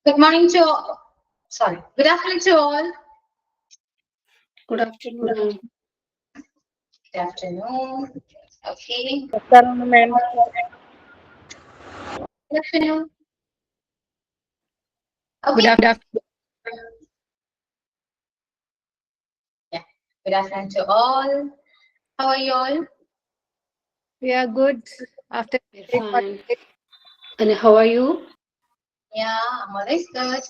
Good morning to all. Sorry. Good afternoon to all. Good afternoon. Good afternoon. Okay. Good afternoon, ma'am. Good afternoon. Okay. Good afternoon. Yeah. Good afternoon to all. How are you all? We are good. After We're fine. And how are you? Yeah, I'm always good.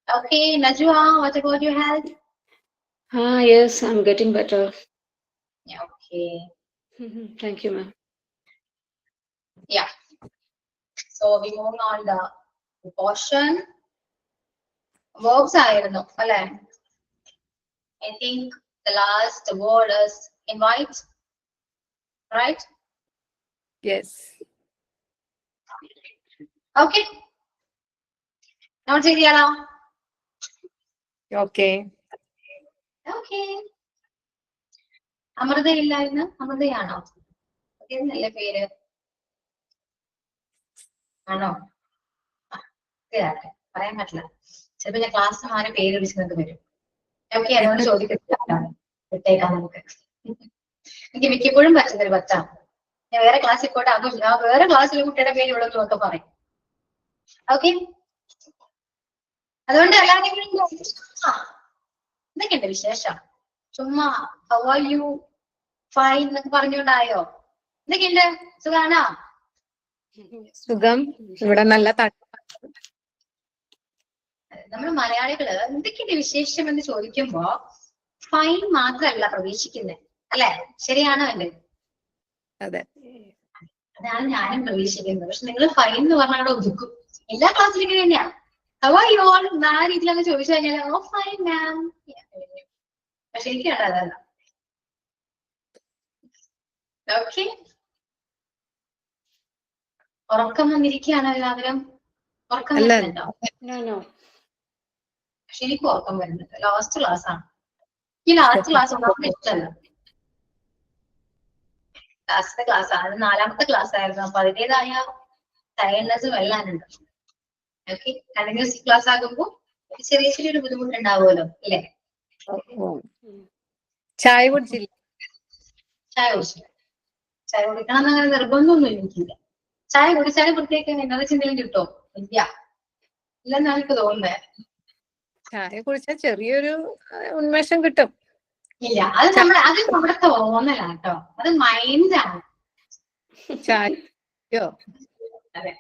Okay, Najwa, what about your health? Yes, I'm getting better. Yeah, okay. Thank you, ma'am. Yeah. So we move on the portion. Verbs ആയിരുന്നു അല്ലേ? I think the last word is invite. Right? yes. Okay. Note ചെയ്തിയാലോ? Okay. Okay. Amrita ഇല്ല ഇന്ന്? അമൃതയാണോ? എന്നല്ലേ പേര്? ആണോ? പറയാൻ പറ്റില്ല. ചിലപ്പോ ഞാൻ ക്ലാസ് മാറി പേര് വിളിച്ചിട്ട് വരും. ഓക്കെ, അതുകൊണ്ട് ചോദിക്കത്തില്ല. വിട്ടേക്കാം നമുക്ക്. എനിക്ക് മിക്കപ്പോഴും പറ്റുന്നൊരു പറ്റാം. ഞാൻ വേറെ ക്ലാസ്സിൽ പോയിട്ട് അതും ഞാൻ വേറെ ക്ലാസ്സിലെ കുട്ടിയുടെ പേര് ഇവിടെ ഒക്കെ പറയും. ഓക്കെ, അതുകൊണ്ട് എല്ലാവരും എന്തൊക്കെയുണ്ട് വിശേഷം? ചുമ്മാ ഹൗ ആർ യു ഫൈൻ എന്നൊക്കെ പറഞ്ഞുകൊണ്ടായോ? എന്തൊക്കെയുണ്ട്? സുഖാണോ? സുഖം. ഇവിടെ നല്ല നമ്മൾ മലയാളികള് എന്തൊക്കെയുണ്ട് വിശേഷം എന്ന് ചോദിക്കുമ്പോ ഫൈൻ മാത്രമല്ല പ്രതീക്ഷിക്കുന്നത്, അല്ലെ? ശരിയാണോ അല്ലേ? അതെ, അതാണ് ഞാനും പ്രതീക്ഷിക്കുന്നത്. പക്ഷെ നിങ്ങൾ ഫൈൻ എന്ന് പറഞ്ഞാൽ അവിടെ ഒതുക്കും. എല്ലാ ക്ലാസ്സിലും ഇങ്ങനെ തന്നെയാ. ഹൗ ആർ യു ഓൾ ആ രീതിയിലൊക്കെ ചോദിച്ചു കഴിഞ്ഞാൽ ഓ ഫൈൻ മാം. പക്ഷെ എനിക്ക് അതല്ല. ഓക്കെ, ഉറക്കം വന്നിരിക്കുകയാണോ എല്ലാവരും? ഉറക്കം വരുന്നുണ്ടോ? പക്ഷെ എനിക്ക് ഉറക്കം വരുന്നുണ്ട്. ലാസ്റ്റ് ക്ലാസ് ആണ്. ഈ ലാസ്റ്റ് ക്ലാസ് ഒന്നും ഇഷ്ടമല്ല. ലാസ്റ്റത്തെ ക്ലാസ് ആണ്, 4ാമത്തെ ക്ലാസ് ആയിരുന്നു. അപ്പൊ അതിൻ്റെതായ ടയർനെസ് വെള്ളാനുണ്ട്. ഓക്കെ, കണ്ടിന്യൂസ് ക്ലാസ് ആകുമ്പോ ചെറിയ ചെറിയൊരു ബുദ്ധിമുട്ടുണ്ടാവുമല്ലോ, അല്ലേ? ചായ കുടിച്ചില്ല? ചായ കുടിച്ചില്ല. ചായ കുടിക്കണം എന്നങ്ങനെ നിർബന്ധമൊന്നും എനിക്കില്ല. ചായ കുടിച്ചാലും പ്രത്യേകം എനർജി എന്തെങ്കിലും കിട്ടോ? ഇല്ല, ഇല്ലെന്നാണ് എനിക്ക് തോന്നുന്നത്. ചായ കുടിച്ചാൽ ചെറിയൊരു ഉന്മേഷം കിട്ടും. ഇല്ല, അത് നമ്മുടെ തോന്നലാണ് കേട്ടോ. അത് മൈൻഡാണ്. ചായയോ? അതെ,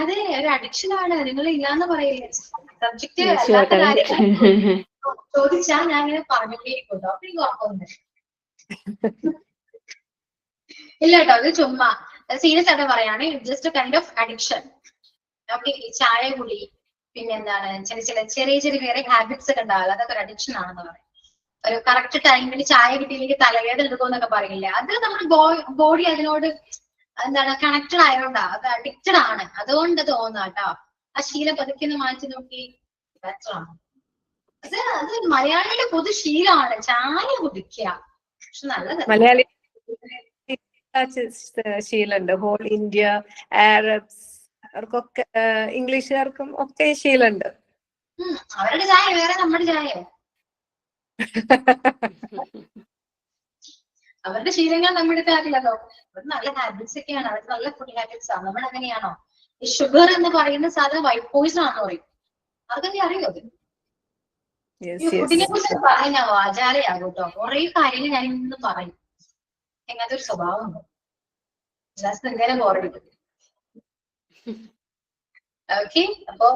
അത് ഒരു അഡിക്ഷൻ ആണ്. നിങ്ങൾ ഇല്ലാന്ന് പറയില്ലേ? സബ്ജക്റ്റ് അല്ലാത്ത കാര്യം ചോദിച്ചാൽ ഞാൻ ഇങ്ങനെ പറഞ്ഞിട്ടേക്കുണ്ടോ? അപ്പൊ എനിക്ക് ഉറപ്പൊന്നും ഇല്ല കേട്ടോ. അത് ചുമ്മാ സീരിയസ് ആയിട്ട് പറയാണ്. Just kind of addiction. Okay, ചായ കുടി, പിന്നെ എന്താണ് ചെറിയ ചെറിയ വേറെ ഹാബിറ്റ്സ് ഒക്കെ ഉണ്ടാവുക, അതൊക്കെ ഒരു അഡിക്ഷൻ ആണെന്ന് പറയും. ഒരു കറക്റ്റ് ടൈമിൽ ചായ കിട്ടിയില്ലെങ്കിൽ തലവേദന എടുക്കുമെന്നൊക്കെ പറയില്ലേ? അത് നമ്മുടെ ബോഡി അതിനോട് എന്താണ് കണക്റ്റഡ് ആയതുകൊണ്ടാ. അത് അഡിക്റ്റഡ് ആണ്. അതുകൊണ്ട് തോന്നുക കേട്ടോ. ആ ശീലം പതുക്കെ മാറ്റി നോക്കി ബെറ്റർ ആണ്. അത് മലയാളിയുടെ പൊതു ശീലമാണ് ചായ കുടിക്കുക. പക്ഷെ നല്ലതല്ല. മലയാളി ശീലമുണ്ട്. ഹോൾ ഇന്ത്യ, ആരബ്സ്, അവർക്കൊക്കെ ഇംഗ്ലീഷുകാർക്കും ഒക്കെ ശീലമുണ്ട്. അവരുടെ ചായ വേറെ, നമ്മുടെ ചായ അവരുടെ ശീലങ്ങൾ നമ്മുടെ കാര്യമില്ലല്ലോ. അവർക്ക് നല്ല ഹാബിറ്റ്സ് ഒക്കെയാണ്. അവർക്ക് നല്ല ഫുഡ് ഹാബിറ്റ്സ് ആണ്. നമ്മൾ അങ്ങനെയാണോ? ഈ ഷുഗർ എന്ന് പറയുന്ന സാധനം വൈറ്റ് പോയിസൺ ആണെന്ന് പറയും. അതൊക്കെ അറിയോ? ഈ ഫുഡിനെ കുറിച്ച് പറഞ്ഞ വാചാലയാകും കേട്ടോ. കുറെ കാര്യങ്ങൾ ഞാൻ ഇന്ന് പറയും. എങ്ങനത്തെ ഒരു സ്വഭാവമുണ്ട്. ജസ്റ്റ് ഇങ്ങനെ ബോറടിക്കും. ഓക്കെ, അപ്പൊ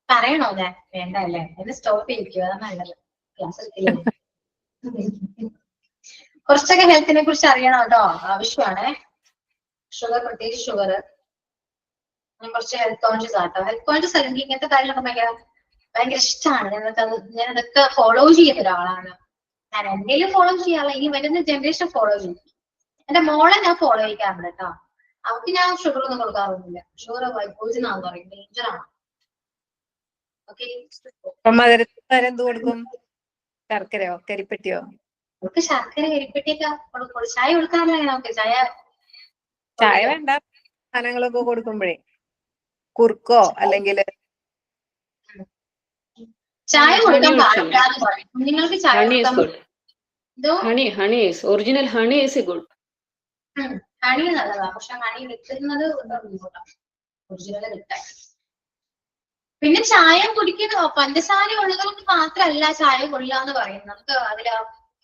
പറയണോ? ഞാൻ വേണ്ട അല്ലേ? എന്നെ സ്റ്റോപ്പ് ചെയ്യിക്കുക, അതാണ് നല്ലത്. ക്ലാസ് എടുക്കില്ലേ? കുറച്ചൊക്കെ ഹെൽത്തിനെ കുറിച്ച് അറിയണം കേട്ടോ. ആവശ്യമാണ്. ഷുഗർ, പ്രത്യേകിച്ച് ഷുഗർ. ഞാൻ കുറച്ച് ഹെൽത്ത് കോൺഷ്യസ് ആട്ടോ. ഹെൽത്ത് കോൺഷ്യസ് അല്ലെങ്കിൽ ഇങ്ങനത്തെ കാര്യങ്ങളൊക്കെ ഭയങ്കര ഇഷ്ടമാണ്. ഞാൻ അതൊക്കെ ഫോളോ ചെയ്യുന്ന ഒരാളാണ്. ഞാൻ എന്തെങ്കിലും ഫോളോ ചെയ്യാറില്ല. ഇനി വരുന്ന ജനറേഷൻ ഫോളോ ചെയ്യും. എന്റെ മോളെ ഞാൻ ഫോളോ ചെയ്യാറുണ്ട് കേട്ടോ. അവർക്ക് ഞാൻ ഷുഗർ ഒന്നും കൊടുക്കാറൊന്നുമില്ല. ഷുഗർ വൈറ്റ് പോയിസൺ ആണെന്ന് പറയും. ഡേഞ്ചർ ആണ്. ഓക്കെ, എന്ത് കൊടുക്കും? ശർക്കരയോ കരിപ്പെട്ടിയോ? നമുക്ക് ശർക്കര കരിപ്പെട്ടിയൊക്കെ കൊടുക്കും. ചായ കൊടുക്കാറില്ല. നമുക്ക് ചായ വേണ്ട സാധനങ്ങളൊക്കെ കൊടുക്കുമ്പോഴേ കുറുക്കോ അല്ലെങ്കിൽ ചായ കൊടുക്കാൻ Honey also. പാടില്ല എന്ന് പറയും. കുഞ്ഞുങ്ങൾക്ക് ചായ Honey is കൊടുക്കാൻ good. ഇതോ Honey is original. Honey is good. Honey നല്ലതാ, പക്ഷെ ഹണി കിട്ടുന്നത് ഒറിജിനൽ കിട്ടാൻ. പിന്നെ ചായ കുടിക്കുന്ന പഞ്ചസാര ഉള്ളവർക്ക് മാത്രമല്ല ചായ കൊള്ളുക എന്ന് പറയുന്നത്. നമുക്ക് അതില്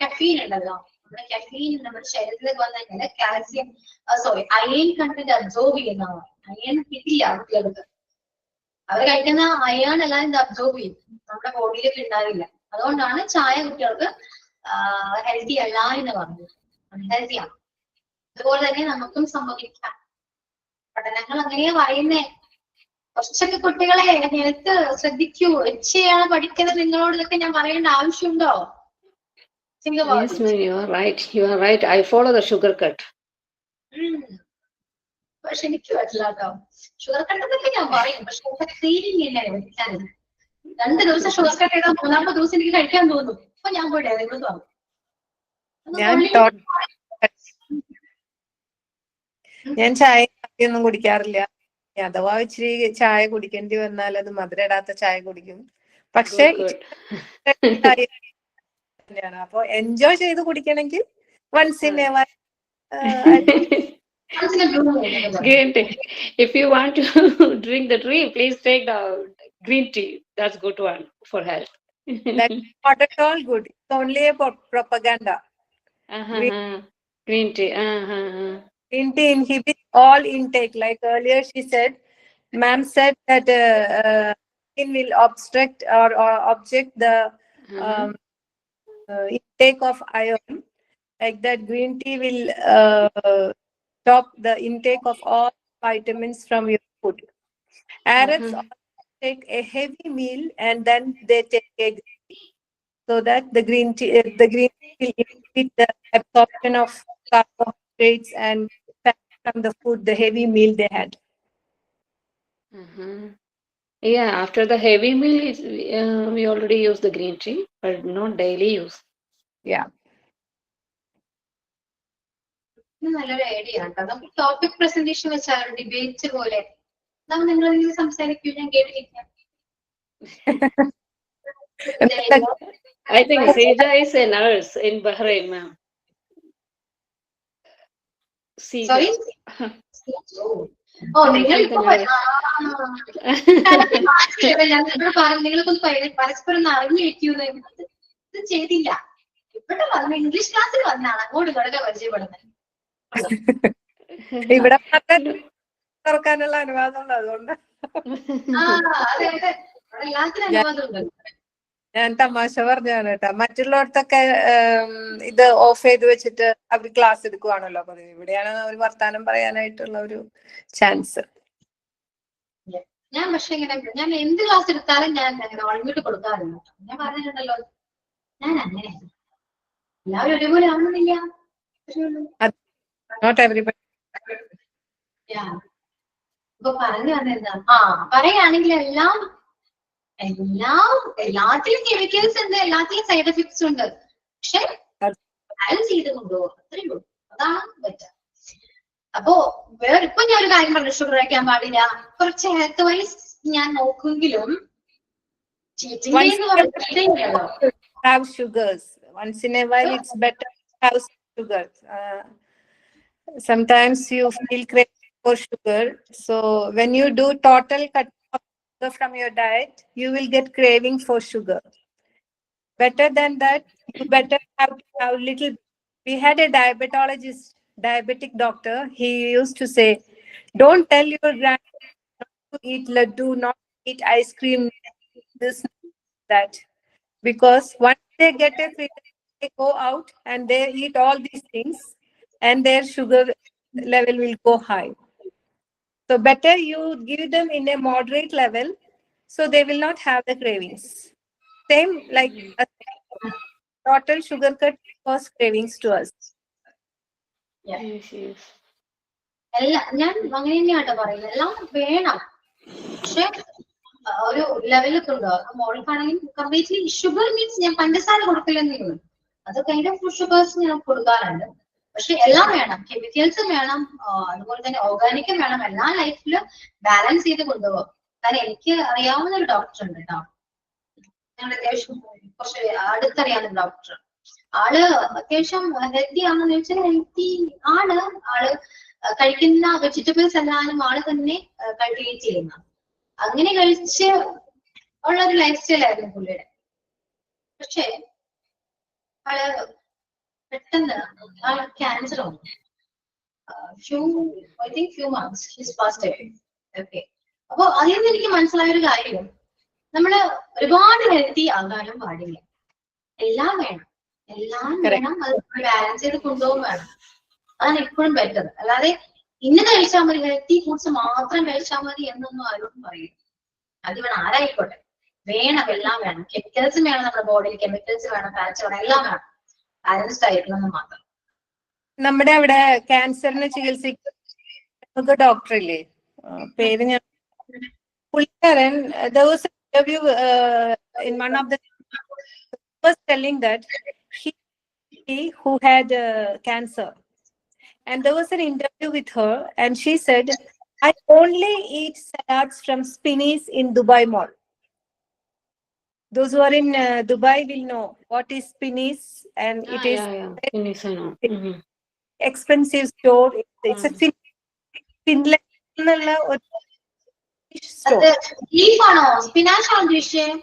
കഫീൻ ഉണ്ടല്ലോ, നമ്മുടെ കഫീൻ നമ്മുടെ ശരീരത്തിലേക്ക് വന്നു കഴിഞ്ഞാൽ കാൽസ്യം അയൺ കണ്ടന്റ് അബ്സോർബ് ചെയ്യുന്നതാണ്. അയൺ കിട്ടില്ല കുട്ടികൾക്ക്. അവർ കഴിക്കുന്ന അയൺ എല്ലാം ഇത് അബ്സോർബ് ചെയ്യും, നമ്മുടെ ബോഡിയിലേക്ക് ഉണ്ടാവില്ല. അതുകൊണ്ടാണ് ചായ കുട്ടികൾക്ക് ഹെൽത്തി അല്ല എന്ന് പറഞ്ഞത്, അൺഹെൽത്തിയാണ്. അതുപോലെ തന്നെ നമുക്കും സംഭവിക്കാം. പഠനങ്ങൾ അങ്ങനെയാ പറയുന്നേ. കുറച്ചൊക്കെ കുട്ടികളെ ഹെൽത്ത് ശ്രദ്ധിക്കൂ. എച്ചയാണ് പഠിക്കുന്നത്, നിങ്ങളോട് ഇതൊക്കെ ഞാൻ പറയേണ്ട ആവശ്യമുണ്ടോ? Yes, ma'am, you are right. You are right. I follow the sugar cut. പക്ഷെ എനിക്ക് പറ്റില്ല കേട്ടോ. ഷുഗർ കട്ടൊക്കെ ഞാൻ പറയും, പക്ഷെ ക്രീമിങ് ഇല്ലേ കഴിക്കാനില്ല. 2 ദിവസം ഷുഗർ കട്ട് ചെയ്താൽ 3-ാമത്തെ ദിവസം എനിക്ക് കഴിക്കാൻ തോന്നും. അപ്പൊ ഞാൻ പോയിട്ട് ഏതെങ്കിലും തോന്നും. ഞാൻ ചായ ഒന്നും കുടിക്കാറില്ല. അഥവാ ഇച്ചിരി ചായ കുടിക്കേണ്ടി വന്നാൽ അത് മധുരം ഇടാത്ത ചായ കുടിക്കും. പക്ഷെ അപ്പൊ എൻജോയ് ചെയ്ത് കുടിക്കണമെങ്കിൽ once in a while Green tea. If you want to drink the tea, please take the green tea. That's good one for health. That's not at all good. It's only a propaganda. Green tea. Green tea inhibits all intake. Like earlier she said, ma'am said that it will obstruct or object the intake of iron. Like that, green tea will stop the intake of all vitamins from your food. Arabs take a heavy meal and then they take a green tea, so that the green tea will inhibit the absorption of carbohydrates and fat from the food, the heavy meal they had. Yeah, after the heavy meal, we already use the green tea, but not daily use. Yeah. നല്ലൊരു idea ആണ്. നമുക്ക് topic presentation വെച്ചാൽ debate പോലെ നിങ്ങൾ സംസാരിക്കൂ, ഞാൻ കേട്ടിരിക്കാം. I think Seja is a nurse in Bahrain, ma'am. Sorry? നിങ്ങളിപ്പോ നിങ്ങൾക്കൊന്ന് പരസ്പരം അറിഞ്ഞു വെക്കൂന്ന് ഇത് ചെയ്തില്ല. ഇവിടെ വന്ന് ഇംഗ്ലീഷ് ക്ലാസ്സിൽ വന്നാണ് അങ്ങോട്ട് ഇങ്ങോട്ടൊക്കെ പരിചയപ്പെടുന്നത്. ഇവിടെ തുറക്കാനുള്ള അനുവാദമുണ്ട്, അതുകൊണ്ട് ഞാൻ തമാശ പറഞ്ഞാണ് കേട്ടോ. മറ്റുള്ളവർത്തൊക്കെ ഇത് ഓഫ് ചെയ്ത് വെച്ചിട്ട് അവർ ക്ലാസ് എടുക്കുവാണല്ലോ പതിവ്. ഇവിടെയാണ് ഒരു വർത്താനം പറയാനായിട്ടുള്ള ഒരു ചാൻസ്. ഞാൻ പക്ഷെ ഇങ്ങനെ ഞാൻ എന്ത് ക്ലാസ് എടുത്താലും ഞാൻ അങ്ങനെ ഒളിഞ്ഞിട്ട് കൊടുക്കാറുണ്ട്. ഞാൻ പറഞ്ഞിട്ടുണ്ടല്ലോ, ഞാൻ അങ്ങനെ എല്ലാവരും ഒരുപോലെ ആവുന്നില്ല. ഇപ്പൊ പറഞ്ഞു വന്നെന്താ, പറയുകയാണെങ്കിൽ എല്ലാത്തിലും കെമിക്കൽസ് ഉണ്ട്, എല്ലാത്തിലും സൈഡ് എഫക്ട്സ് ഉണ്ട്. പക്ഷെ ബാലൻസ് ചെയ്ത് കൊണ്ടുപോകും, അത്രേ ഉള്ളൂ. അതാണ് പറ്റുക. അപ്പോ ഇപ്പൊ ഞാൻ ഒരു കാര്യം പറഞ്ഞു, ഷുഗർ കഴിക്കാൻ പാടില്ല. കുറച്ച് ഹെൽത്ത് വൈസ് ഞാൻ നോക്കുമെങ്കിലും have sugars once in a while. It's better to have sugars. Sometimes you feel craving for sugar, so when you do total cut off sugar from your diet, you will get craving for sugar. Better than that, you better have little. We had a diabetic doctor. He used to say, don't tell your grandchildren not to eat laddu, not to eat ice cream, this, that, because once they get a freedom, they go out and they eat all these things and their sugar level will go high. So better you give them in a moderate level, so they will not have the cravings. Same like a total sugar cut cause cravings to us. ഞാൻ അങ്ങനെ തന്നെയാട്ടോ പറയുന്നത്. എല്ലാം വേണം, പക്ഷെ ഒരു ലെവലൊക്കെ ഉണ്ടോ. മോൾക്കാണെങ്കിൽ completely sugar means ഞാൻ പഞ്ചസാര കൊടുക്കില്ലെന്നേ ഉള്ളൂ. അത് കൈൻഡ് ഓഫ് ഷുഗേഴ്സ് ഞാൻ കൊടുക്കാറുണ്ട്. പക്ഷെ എല്ലാം വേണം, കെമിക്കൽസും വേണം, അതുപോലെ തന്നെ ഓർഗാനിക്കും വേണം, എല്ലാം ലൈഫിൽ ബാലൻസ് ചെയ്ത് കൊണ്ടുപോകാം. കാരണം എനിക്ക് അറിയാവുന്ന ഒരു ഡോക്ടർ ഉണ്ട് കേട്ടോ, ഞങ്ങളുടെ അത്യാവശ്യം കുറച്ച് അടുത്തറിയാവുന്ന ഡോക്ടർ. ആള് അത്യാവശ്യം ഹെൽത്തി ആണെന്ന് ചോദിച്ചാൽ ഹെൽത്തി ആണ്. ആള് കഴിക്കുന്ന വെജിറ്റബിൾസ് എല്ലാവരും ആള് തന്നെ കൾട്ടിവേറ്റ് ചെയ്യുന്ന, അങ്ങനെ കഴിച്ച് ഉള്ള ഒരു ലൈഫ് സ്റ്റൈൽ ആയിരുന്നു പുള്ളിയുടെ. പക്ഷെ ആള് പെട്ടെന്ന് ആള് ക്യാൻസർ വന്നു. Few months his passed away. Okay, അപ്പൊ അതിൽ നിന്ന് എനിക്ക് മനസ്സിലായ ഒരു കാര്യം, നമ്മള് ഒരുപാട് ഹെൽത്തി ആകാനും പാടില്ല, എല്ലാം വേണം, എല്ലാം വേണം, അത് ബാലൻസ് ചെയ്ത് കൊണ്ടുപോകും വേണം. അതാണ് എപ്പോഴും ബെറ്റർ. അല്ലാതെ ഇന്ന് കഴിച്ചാൽ മതി, ഹെൽത്തി ഫുഡ്സ് മാത്രം കഴിച്ചാൽ മതി എന്നൊന്നും ആരോടും പറയും. അത് വേണം, ആരായിക്കോട്ടെ, വേണം, എല്ലാം വേണം. കെമിക്കൽസും വേണം, നമ്മുടെ ബോഡിയിൽ കെമിക്കൽസ് വേണം, ഫാറ്റ്സ് വേണം, എല്ലാം വേണം, ബാലൻസ്ഡ് ആയിരിക്കണം മാത്രം. നമ്മുടെ അവിടെ ക്യാൻസറിന് ചികിത്സിക്കുന്ന ഡോക്ടർ ഇല്ലേ, പേര് ഞാൻ പുള്ളിക്കാരൻ, there was an interview in one of the was telling that he who had cancer, and there was an interview with her, and she said, I only eat salads from Spinneys in Dubai Mall. Those who are in Dubai will know what is Spinneys, and it is Spinneys, I know. expensive store. It's a Finland store. Leaf ആണോ, spinach ആണോ ഉദ്ദേശിച്ചത്?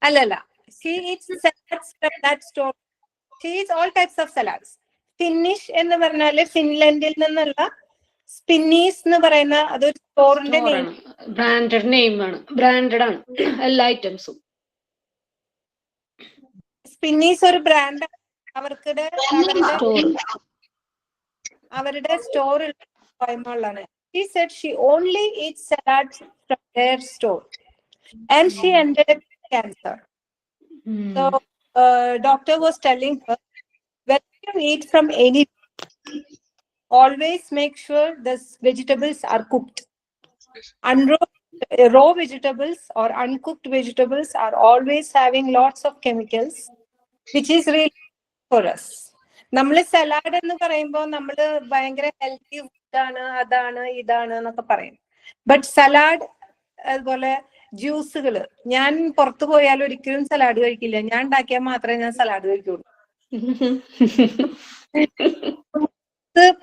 Alala. She eats salads from that store. She eats all types of salads. Finnish എന്ന് പറഞ്ഞാല് ഫിൻലൻഡിൽ നിന്നുള്ള സ്പിന്നീസ് എന്ന് പറയുന്ന അതൊരു സ്റ്റോറിന്റെ name, branded name ആണ്, ബ്രാൻഡഡ് ആണ് എല്ലാ ഐറ്റംസും. സ്പിന്നീസ് ഒരു ബ്രാൻഡ്, അവരുടെ store കോയമ്പളാണ്. She said she only eats salads from their store, and she ended up with cancer. So doctor was telling her, when you eat from any, always make sure the vegetables are cooked. Raw vegetables or uncooked vegetables are always having lots of chemicals, which is really for us. നമ്മള് salad എന്ന് പറയുമ്പോൾ നമ്മള് ഭയങ്കര healthy ഫുഡാണ്, അതാണ് ഇതാണ് എന്നൊക്കെ പറയും. ബട്ട് സലാഡ്, അതുപോലെ ജ്യൂസുകള്, ഞാൻ പുറത്തു പോയാൽ ഒരിക്കലും സലാഡ് കഴിക്കില്ല. ഞാൻ ഉണ്ടാക്കിയാൽ മാത്രമേ ഞാൻ സലാഡ് കഴിക്കുള്ളൂ.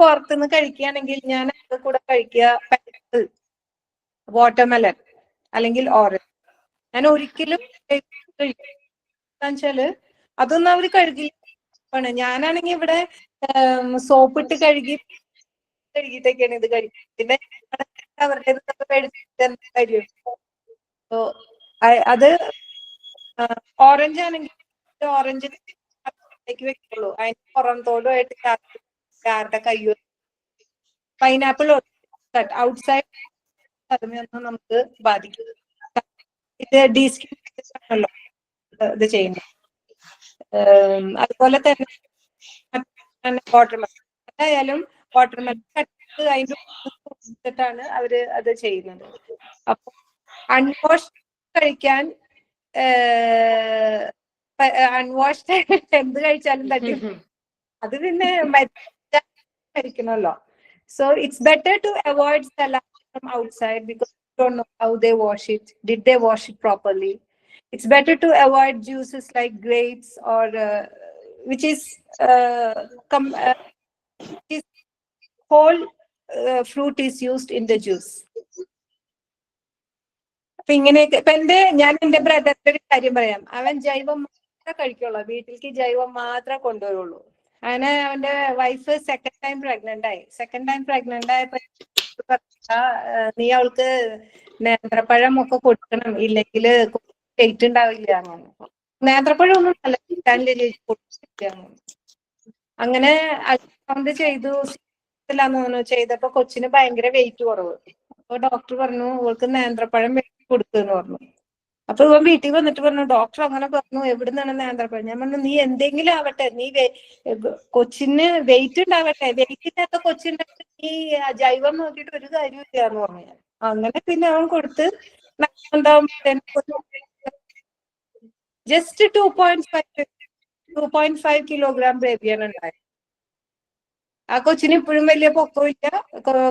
പുറത്തുനിന്ന് കഴിക്കുകയാണെങ്കിൽ ഞാൻ അത് കൂടെ കഴിക്കുക വാട്ടർമെലൺ അല്ലെങ്കിൽ ഓറഞ്ച്. ഞാൻ ഒരിക്കലും വെച്ചാല് അതൊന്നും അവര് കഴുകില്ല. ഞാനാണെങ്കിൽ ഇവിടെ സോപ്പിട്ട് കഴുകിയിട്ടൊക്കെയാണ് ഇത് കഴിക്കുന്നത്. പിന്നെ അവരുടെ കാര്യം അത് ഓറഞ്ച് ആണെങ്കിൽ ഓറഞ്ച് വെക്കുള്ളൂ, അതിന് പുറംതോടുമായിട്ട് ആരുടെ കയ്യോ. പൈനാപ്പിൾ ഔട്ട്സൈഡ് അതിനൊന്നും നമുക്ക് ബാധിക്കും. ഇത് ഡീസ്കിൻ ആണല്ലോ ഇത് ചെയ്യുന്നത്. അതുപോലെ തന്നെ വാട്ടർമെലൺ, എന്തായാലും വാട്ടർമെലൺ കട്ട് അതിന്റെ അവര് അത് ചെയ്യുന്നത്. അപ്പൊ അൺവാഷ് കഴിക്കാൻ, അൺവാഷ്ഡ് എന്ത് കഴിച്ചാലും തട്ടി, അത് പിന്നെ കഴിക്കണമല്ലോ. So it's better to avoid salad from outside because you don't know how they wash it. Did they wash it properly? It's better to avoid juices like grapes or which is whole fruit is used in the juice. അപ്പൊ ഇങ്ങനെയൊക്കെ. ഇപ്പൊ ഞാൻ എന്റെ ബ്രദറിന്റെ ഒരു കാര്യം പറയാം. അവൻ ജൈവം മാത്രമേ കഴിക്കുള്ളൂ, വീട്ടിലേക്ക് ജൈവം മാത്രമേ കൊണ്ടുവരുള്ളൂ. അങ്ങനെ അവന്റെ വൈഫ് സെക്കൻഡ് ടൈം പ്രഗ്നന്റ് ആയപ്പോ നീ അവൾക്ക് നേന്ത്രപ്പഴം ഒക്കെ കൊടുക്കണം, ഇല്ലെങ്കിൽ വെയിറ്റ് ഉണ്ടാവില്ല. നേന്ത്രപ്പഴം ഒന്നും നല്ല അങ്ങനെ അൾട്രാസൗണ്ട് ചെയ്തു, ചെയ്തപ്പോ കൊച്ചിന് ഭയങ്കര വെയിറ്റ് കുറവ്. അപ്പൊ ഡോക്ടർ പറഞ്ഞു അവൾക്ക് നേന്ത്രപ്പഴം കൊടുക്കുന്ന് പറഞ്ഞു. അപ്പൊ ഇവൻ വീട്ടിൽ വന്നിട്ട് പറഞ്ഞു, ഡോക്ടർ അങ്ങനെ പറഞ്ഞു, എവിടുന്നാണ് നേന്ത്രപ്പഴം? ഞാൻ പറഞ്ഞു, നീ എന്തെങ്കിലും ആവട്ടെ, നീ കൊച്ചിന് വെയിറ്റ് ഉണ്ടാവട്ടെ, വെയിറ്റ് ഇല്ലാത്ത കൊച്ചിണ്ടായിട്ട് നീ ജൈവം നോക്കിയിട്ട് ഒരു കാര്യമില്ല എന്ന് പറഞ്ഞു. അങ്ങനെ പിന്നെ അവൻ കൊടുത്ത് ജസ്റ്റ് 2.5 കിലോഗ്രാം ബേബിയാണ് ഉണ്ടായത്. ആ കൊച്ചിന് ഇപ്പോഴും വലിയ പൊക്കമില്ല,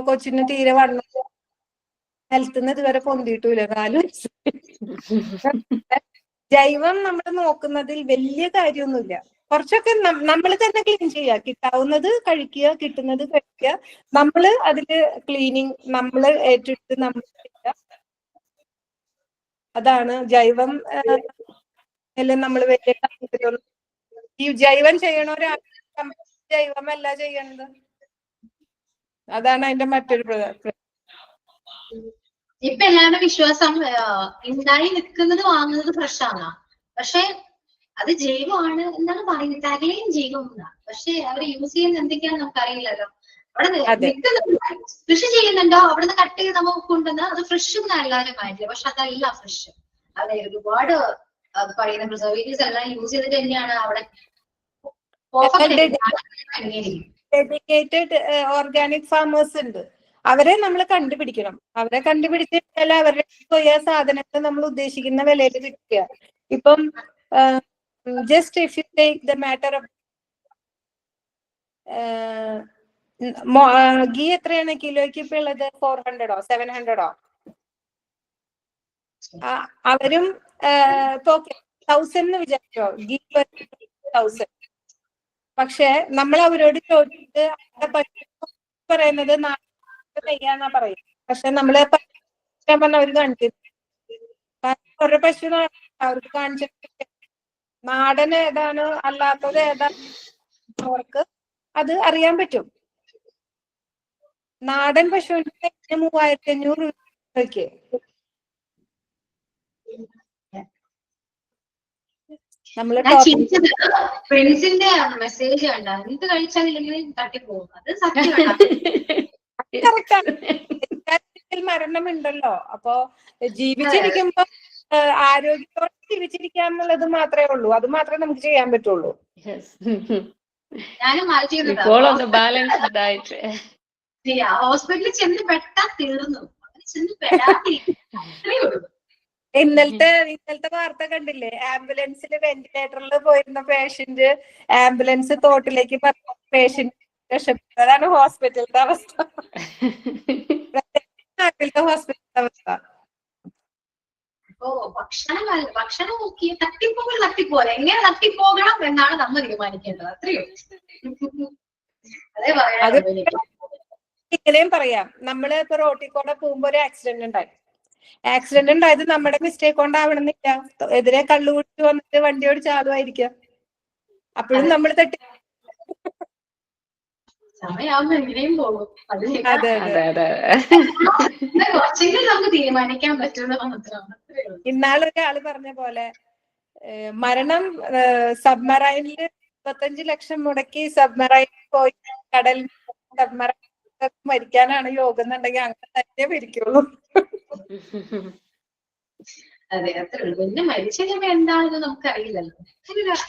കൊച്ചിന് തീരെ വണ്ണം, ഹെൽത്തിന് ഇതുവരെ പൊന്തിയിട്ടില്ല, 4 വയസ്സ്. ജൈവം നമ്മൾ നോക്കുന്നതിൽ വലിയ കാര്യമൊന്നുമില്ല. കുറച്ചൊക്കെ നമ്മൾ തന്നെ ക്ലീൻ ചെയ്യുക, കിട്ടാവുന്നത് കഴിക്കുക, കിട്ടുന്നത് കഴിക്കുക. നമ്മള് അതില് ക്ലീനിങ് നമ്മള് ഏറ്റെടുത്ത് നമ്മൾ ചെയ്യുക. അതാണ് ജൈവം. നമ്മൾ വലിയ താല്പര്യം, ഈ ജൈവം ചെയ്യണവരാണ് ജൈവമല്ല ചെയ്യണത്. അതാണ് അതിന്റെ മറ്റൊരു ഇപ്പൊ എല്ലാവരുടെ വിശ്വാസം ഉണ്ടായി നിൽക്കുന്നത് വാങ്ങുന്നത് ഫ്രഷ് ആണ്, പക്ഷെ അത് ജൈവമാണ് എന്നാണ് പറയുന്നത്. തകയും ജൈവം എന്നാണ്, പക്ഷെ അവർ യൂസ് ചെയ്യുന്ന എന്തൊക്കെയാണെന്ന് നമുക്കറിയില്ലല്ലോ. അവിടെ കൃഷി ചെയ്യുന്നുണ്ടോ, അവിടെ നിന്ന് കട്ട് ചെയ്ത് നമുക്ക് കൊണ്ടുവന്ന് അത് ഫ്രഷ് എന്ന് എല്ലാവരും കാര്യമില്ല, പക്ഷെ അതല്ല ഫ്രഷ്. അത് ഒരുപാട് പറയുന്ന പ്രിസർവേറ്റീവ്സ് എല്ലാം യൂസ് ചെയ്തിട്ട് തന്നെയാണ് അവിടെ. ഡെഡിക്കേറ്റഡ് ഓർഗാനിക് ഫാമേഴ്സ് ഉണ്ട്, അവരെ നമ്മൾ കണ്ടുപിടിക്കണം. അവരെ കണ്ടുപിടിച്ചാൽ അവരുടെ പോയ സാധനങ്ങൾ നമ്മൾ ഉദ്ദേശിക്കുന്ന വിലയിൽ കിട്ടുക. ഇപ്പം just if you take the matter of ghee എത്രയാണ് കിലോയ്ക്ക് ഇപ്പൊ ഉള്ളത്? 400 700. അവരും ഇപ്പൊ 1000 എന്ന് വിചാരിച്ചോ, ഗീ 1000. പക്ഷെ നമ്മൾ അവരോട് ചോദിച്ചിട്ട് പറയുന്നത് നെയ്യാന്നാ പറയും. പക്ഷെ നമ്മള് പറഞ്ഞ അവര് കാണിച്ചു, ഓരോ പശു അവർക്ക് കാണിച്ചിട്ട് നാടൻ ഏതാണ് അല്ലാത്തത് ഏതാണ് അവർക്ക് അത് അറിയാൻ പറ്റും. നാടൻ പശുവിന്റെ 3500 രൂപയ്ക്ക് നമ്മള് ഫ്രണ്ട്സിന്റെ മെസ്സേജ് കണ്ട എന്ത് കഴിച്ചാലില്ലെങ്കിൽ തട്ടിപ്പോകും. അത് സത്യം. മരണമുണ്ടല്ലോ, അപ്പൊ ജീവിച്ചിരിക്കുമ്പോ ആരോഗ്യത്തോടെ ജീവിച്ചിരിക്കുക എന്നുള്ളത് മാത്രമേ ഉള്ളൂ. അത് മാത്രമേ നമുക്ക് ചെയ്യാൻ പറ്റുള്ളൂ. ഞാനും ഹോസ്പിറ്റലിൽ ചെന്ന് പെട്ടാ തീർന്നു, ചെന്ന് പെടാതിരിക്കും. ഇന്നലത്തെ വാർത്ത കണ്ടില്ലേ? ആംബുലൻസിൽ വെന്റിലേറ്ററിൽ പോയിരുന്ന പേഷ്യന്റ് ആംബുലൻസ് തോട്ടിലേക്ക് പേഷ്യന്റ് രക്ഷപ്പെട്ടു. അതാണ് ഹോസ്പിറ്റലിന്റെ അവസ്ഥ. ഹോസ്പിറ്റലിന്റെ അവസ്ഥ. ഭക്ഷണം നോക്കി തട്ടിപ്പോലെ എങ്ങനെ തട്ടിപ്പോകണം എന്നാണ് നമ്മൾ തീരുമാനിക്കേണ്ടത്. അത്രയോ അത് ഇങ്ങനെയും പറയാം. നമ്മള് ഇപ്പൊ റോട്ടിൽ കൂടെ പോകുമ്പോ ഒരു ആക്സിഡന്റ് ഉണ്ടായത് നമ്മുടെ മിസ്റ്റേക്ക് കൊണ്ടാവണമെന്നില്ല. എതിരെ കള്ളു കുടിച്ച് വന്നിട്ട് വണ്ടിയോട് ചാടുമായിരിക്കാം, അപ്പോഴും നമ്മൾ തട്ടി സമയാവുമ്പോ എങ്ങനെയും പോകും. കുറച്ചെങ്കിലും നമുക്ക് തീരുമാനിക്കാൻ പറ്റുന്നത് മാത്രമാണ്. ഇന്നാളൊരാള് പറഞ്ഞ പോലെ മരണം സബ്മറൈനിൽ 25 ലക്ഷം മുടക്കി സബ്മറൈനിൽ പോയി കടലിൽ സബ്മറൈൻ മരിക്കാനാണ് യോഗം എന്നുണ്ടെങ്കിൽ അങ്ങനെ തന്നെ മരിക്കുള്ളൂ. അതെ, അത്രേ ഉള്ളൂ. പിന്നെ മരിച്ച എന്താണെന്ന് നമുക്ക് അറിയില്ലല്ലോ.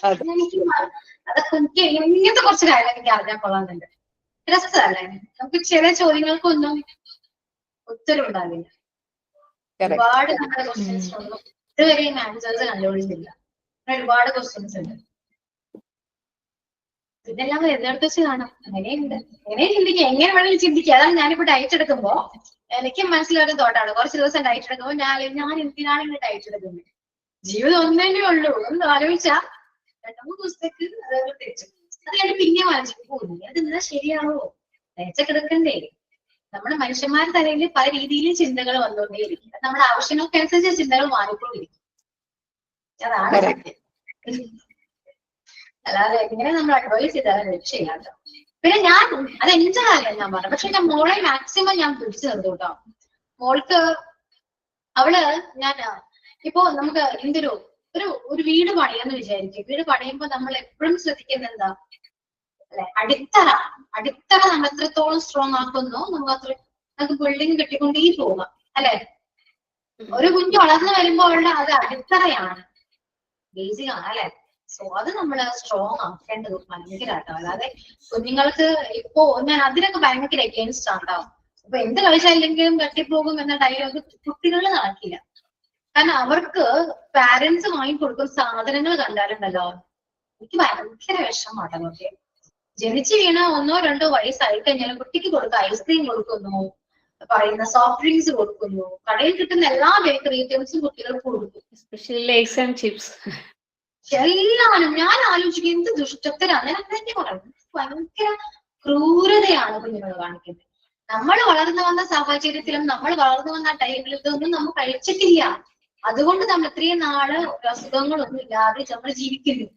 അതൊക്കെ എനിക്ക് ഇങ്ങനത്തെ കുറച്ച് കാര്യങ്ങൾ എനിക്ക് അറിഞ്ഞാൽ കൊള്ളാറുണ്ട്. രസമല്ലേ? നമുക്ക് ചില ചോദ്യങ്ങൾക്കൊന്നും ഉത്തരവുണ്ടാവില്ല. ഒരുപാട് നമ്മുടെ ക്വസ്റ്റ്യൻസ് ഒന്നും ഇതുവരെയും ആൻസേഴ്സ് കണ്ടുപിടിച്ചില്ല. ഒരുപാട് ക്വസ്റ്റ്യൻസ് ഉണ്ട്. ഇതെല്ലാം എന്നെടുത്ത് വെച്ച് കാണാം. അങ്ങനെയുണ്ട്, എങ്ങനെയും ചിന്തിക്കുക, എങ്ങനെ വേണമെങ്കിലും ചിന്തിക്കുക. അതാണ് ഞാനിപ്പോ ഡയറ്റ് എടുക്കുമ്പോ എനിക്ക് മനസ്സിലൊരു തോട്ടാണ്. കുറച്ച് ദിവസം ഡയറ്റ് എടുക്കുമ്പോൾ ഞാൻ എന്തിനാണ് ഇങ്ങനെ ഡയറ്റ് എടുക്കുന്നത്? ജീവിതം ഒന്നേ ഉള്ളൂ. ഒന്ന് ആലോചിച്ചാ 2-3 ദിവസത്തേക്ക് അത് തെച്ചു. അത് കഴിഞ്ഞ് പിന്നെ വാങ്ങിച്ചു പോകുന്നു. അത് എന്താ ശരിയാവോ? തേച്ചൊക്കെ എടുക്കണ്ടേ? നമ്മുടെ മനുഷ്യന്മാരുടെ തലയിൽ പല രീതിയിലും ചിന്തകൾ വന്നുകൊണ്ടേയിരിക്കും. നമ്മുടെ ആവശ്യങ്ങൾക്കനുസരിച്ച് ചിന്തകൾ മാറിക്കൊണ്ടിരിക്കും. അതാണ് സത്യം. അല്ലാതെ എങ്ങനെ നമ്മൾ അഡ്വൈസ് ചെയ്താലും രക്ഷയില്ലാട്ടോ. പിന്നെ ഞാൻ അത് എന്റെ കാര്യം ഞാൻ പറഞ്ഞു. പക്ഷെ എന്റെ മോളെ മാക്സിമം ഞാൻ പിടിച്ചു നിർത്തും കേട്ടോ. മോൾക്ക് ഞാൻ ഇപ്പോ നമുക്ക് എന്തൊരു ഒരു വീട് പണിയെന്ന് വിചാരിക്കും. വീട് പണിയുമ്പോ നമ്മൾ എപ്പോഴും ശ്രദ്ധിക്കുന്നത് എന്താ അല്ലെ? അടിത്തറ നമ്മൾ എത്രത്തോളം സ്ട്രോങ് ആക്കുന്നോ നമുക്ക് ബിൽഡിംഗ് കെട്ടിക്കൊണ്ടേ പോകാം അല്ലെ? ഒരു കുഞ്ഞ് വളർന്നു വരുമ്പോ അത് അടിത്തറയാണ്, ബേസിക് ആണ് അല്ലെ? സോ അത് നമ്മൾ സ്ട്രോങ് ആക്കേണ്ടത് ഭയങ്കരമായിട്ടോ. അല്ലാതെ കുഞ്ഞുങ്ങൾക്ക് ഇപ്പോ ഞാൻ അതിനൊക്കെ ഭയങ്കര എഗെയിൻസ്റ്റ് ആണ്ടാവും. അപ്പൊ എന്ത് കളിച്ചാലെങ്കിലും തട്ടിപ്പോകും എന്ന ഡയലോഗ് കുട്ടികളിൽ നടക്കില്ല. കാരണം അവർക്ക് പാരന്റ്സ് വാങ്ങിക്കൊടുക്കുന്ന സാധനങ്ങൾ കണ്ടാലുണ്ടല്ലോ എനിക്ക് ഭയങ്കര വിഷമാട്ടോ. നോക്കിയേ, ജനിച്ചു വീണ 1-2 വയസ്സായി കഴിഞ്ഞാൽ കുട്ടിക്ക് കൊടുക്കുക ഐസ്ക്രീം കൊടുക്കുന്നു, പറയുന്ന സോഫ്റ്റ് ഡ്രിങ്ക്സ് കൊടുക്കുന്നു, കടയിൽ കിട്ടുന്ന എല്ലാ ബേക്കറി ഐറ്റംസും കുട്ടികൾക്ക് കൊടുക്കും. Especially legs and chips. എല്ലാവരും ഞാൻ ആലോചിക്കും എന്ത് ദുഷ്ടത്തിലാണ് തന്നെ പറയുന്നത്. ഭയങ്കര ക്രൂരതയാണ് കുഞ്ഞുങ്ങൾ കാണിക്കുന്നത്. നമ്മൾ വളർന്നു വന്ന സാഹചര്യത്തിലും നമ്മൾ വളർന്നു വന്ന ടൈമിലും ഇതൊന്നും നമ്മൾ കഴിച്ചിട്ടില്ല. അതുകൊണ്ട് നമ്മൾ ഇത്രയും നാള് അസുഖങ്ങളൊന്നും ഇല്ലാതെ നമ്മൾ ജീവിക്കുന്നു.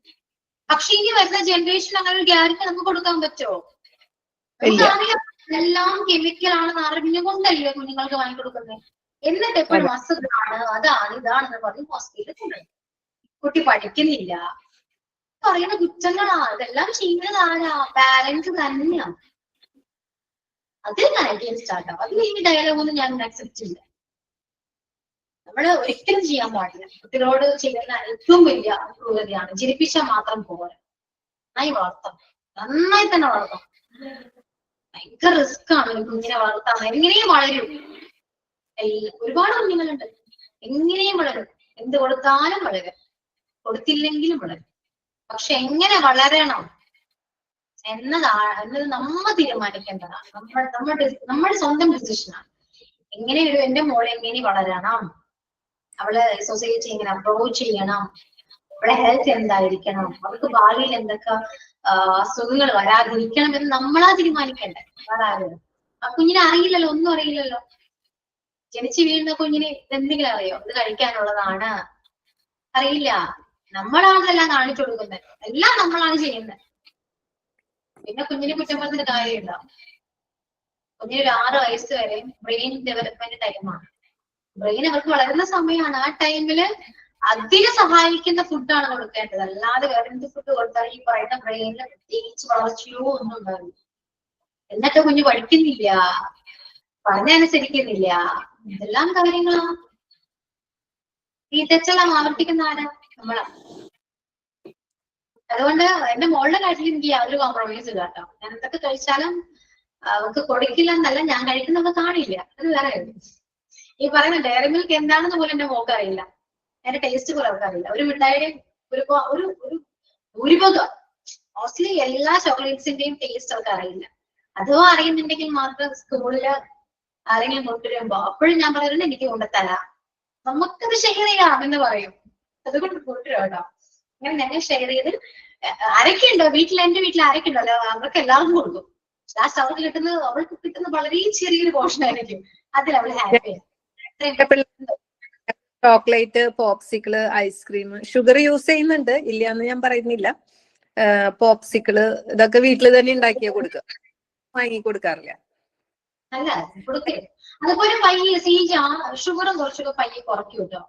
പക്ഷെ ഇനി വരുന്ന ജനറേഷൻ അങ്ങനെ ഒരു ഗ്യാരണ്ടി നമുക്ക് കൊടുക്കാൻ പറ്റുമോ? എല്ലാം കെമിക്കൽ ആണെന്ന് അറിഞ്ഞുകൊണ്ടല്ലേ കുഞ്ഞുങ്ങൾക്ക് വാങ്ങിക്കൊടുക്കുന്നത്. എന്നിട്ട് എപ്പോഴും അസുഖമാണ്, അതാണ് ഇതാണെന്ന് പറഞ്ഞ് ഹോസ്പിറ്റലിൽ കൊണ്ടുപോയി. കുട്ടി പഠിക്കുന്നില്ല, പറയുന്ന കുറ്റങ്ങളാ. ഇതെല്ലാം ചെയ്യുന്നത് ആരാ? പാരന്റ്സ് തന്നെയാണ്. അതിൽ ഞാൻ അഗേൻസ്റ്റ് ആട്ടോ. അതിൽ ഈ ഡയലോഗൊന്നും ഞാൻ അക്സെപ്റ്റ് ചെയ്യില്ല. നമ്മള് ഒരിക്കലും ചെയ്യാൻ പാടില്ല. കുട്ടികളോട് ചെയ്യുന്ന ഏറ്റവും വലിയ ക്രൂരതയാണ്. ജനിപ്പിച്ചാൽ മാത്രം പോരാ, നന്നായി വളർത്താം, നന്നായി തന്നെ വളർത്താം. ഭയങ്കര റിസ്ക് ആണ് ഒരു കുഞ്ഞിനെ വളർത്താൻ. എങ്ങനെയും വളരും. ഒരുപാട് കുഞ്ഞുങ്ങളുണ്ട്, എങ്ങനെയും വളരും. എന്ത് കൊടുത്താലും വളരും, കൊടുത്തില്ലെങ്കിലും വളരും. പക്ഷെ എങ്ങനെ വളരണം എന്നത് നമ്മ തീരുമാനിക്കേണ്ടതാണ്. നമ്മുടെ സ്വന്തം ഡിസിഷനാണ്. എങ്ങനെ എന്റെ മോളെ എങ്ങനെ വളരണം, അവളെ സൊസൈറ്റി എങ്ങനെ അപ്രോച്ച് ചെയ്യണം, അവളെ ഹെൽത്ത് എന്തായിരിക്കണം, അവൾക്ക് ഭാവിയിൽ എന്തൊക്കെ അസുഖങ്ങൾ വരാതിരിക്കണം എന്ന് നമ്മളാ തീരുമാനിക്കണ്ടേ. വേറെ ആ കുഞ്ഞിനെ അറിയില്ലല്ലോ, ഒന്നും അറിയില്ലല്ലോ. ജനിച്ചു വീഴുന്ന കുഞ്ഞിന് എന്തെങ്കിലും അറിയോ? ഇത് കഴിക്കാനുള്ളതാണ് അറിയില്ല. നമ്മളാണ് എല്ലാം കാണിച്ചു കൊടുക്കുന്നത്, എല്ലാം നമ്മളാണ് ചെയ്യുന്നത്. പിന്നെ കുഞ്ഞിനെ കുറ്റം പറഞ്ഞൊരു കാര്യമുണ്ടോ? കുഞ്ഞിന് ഒരു 6 വയസ്സ് വരെ ബ്രെയിൻ ഡെവലപ്മെന്റ് ടൈമാണ്. ബ്രെയിൻ അവർക്ക് വളരുന്ന സമയമാണ്. ആ ടൈമില് അതിനെ സഹായിക്കുന്ന ഫുഡാണ് കൊടുക്കേണ്ടത്. അല്ലാതെ വേറെ എന്ത് ഫുഡ് കൊടുത്താൽ ഈ പറയുന്ന ബ്രെയിനിൽ പ്രത്യേകിച്ച് വളർച്ചയോ ഒന്നും ഉണ്ടാവില്ല. എന്നിട്ട് കുഞ്ഞ് പഠിക്കുന്നില്ല, പറഞ്ഞനുസരിക്കുന്നില്ല. ഇതെല്ലാം കാര്യങ്ങളാ. ഈ തെറ്റെല്ലാം ആവർത്തിക്കുന്ന ആരാ? നമ്മളാ. അതുകൊണ്ട് എന്റെ മോളുടെ കാര്യത്തിൽ എനിക്ക് യാതൊരു കോംപ്രമൈസ് ഇല്ല കേട്ടോ. ഞാൻ എന്തൊക്കെ കഴിച്ചാലും അവർക്ക് കൊടുക്കില്ല എന്നല്ല, ഞാൻ കഴിക്കുന്നതൊക്കെ കാണില്ല, അത് വേറെ. ഈ പറയുന്ന ഡയറി മിൽക്ക് എന്താണെന്ന് പോലും എന്റെ മോൾക്ക് അറിയില്ല, എന്റെ ടേസ്റ്റ് പോലും അവർക്ക് അറിയില്ല. ഒരു മിഠായിയുടെ ഒരു ഭൂരിഭാഗം മോസ്റ്റ്ലി എല്ലാ ചോക്ലേറ്റ്സിന്റെയും ടേസ്റ്റ് അവർക്ക് അറിയില്ല. അഥവാ അറിയുന്നുണ്ടെങ്കിൽ മാത്രം സ്കൂളില് ആരെങ്കിലും കൊണ്ടുവരുമ്പോ അപ്പോഴും ഞാൻ പറയുന്നുണ്ട് എനിക്ക് കൊണ്ടുതരാം, നമുക്കത് ഷെയർ ചെയ്യാം എന്ന് പറയും. അതുകൊണ്ട് കൊണ്ടുവരും കേട്ടോ. അങ്ങനെ ഞങ്ങൾ ഷെയർ ചെയ്ത് ആരൊക്കെയുണ്ടോ വീട്ടിൽ, എന്റെ വീട്ടിൽ ആരൊക്കെയുണ്ടല്ലോ അവർക്ക് എല്ലാവർക്കും കൊടുക്കും. ലാസ്റ്റ് അവൾക്ക് കിട്ടുന്ന വളരെ ചെറിയൊരു പോർഷൻ ആയിരിക്കും. അതിൽ അവൾ ഹാപ്പിയാണ്. ചോക്ലേറ്റ്, പോപ്സിക്കിള്, ഐസ്ക്രീം, ഷുഗർ യൂസ് ചെയ്യുന്നുണ്ട്, ഇല്ല എന്ന് ഞാൻ പറയുന്നില്ല. പോപ്സിക്കിള് ഇതൊക്കെ വീട്ടിൽ തന്നെ ഉണ്ടാക്കിയാ കൊടുക്കുക, വാങ്ങി കൊടുക്കാറില്ല. അല്ല കൊടുക്കരുത്. അതുപോലെ പയ്യെ സീജ ഷുഗറും കുറച്ചൊക്കെ പയ്യെ കുറയ്ക്കും കേട്ടോ.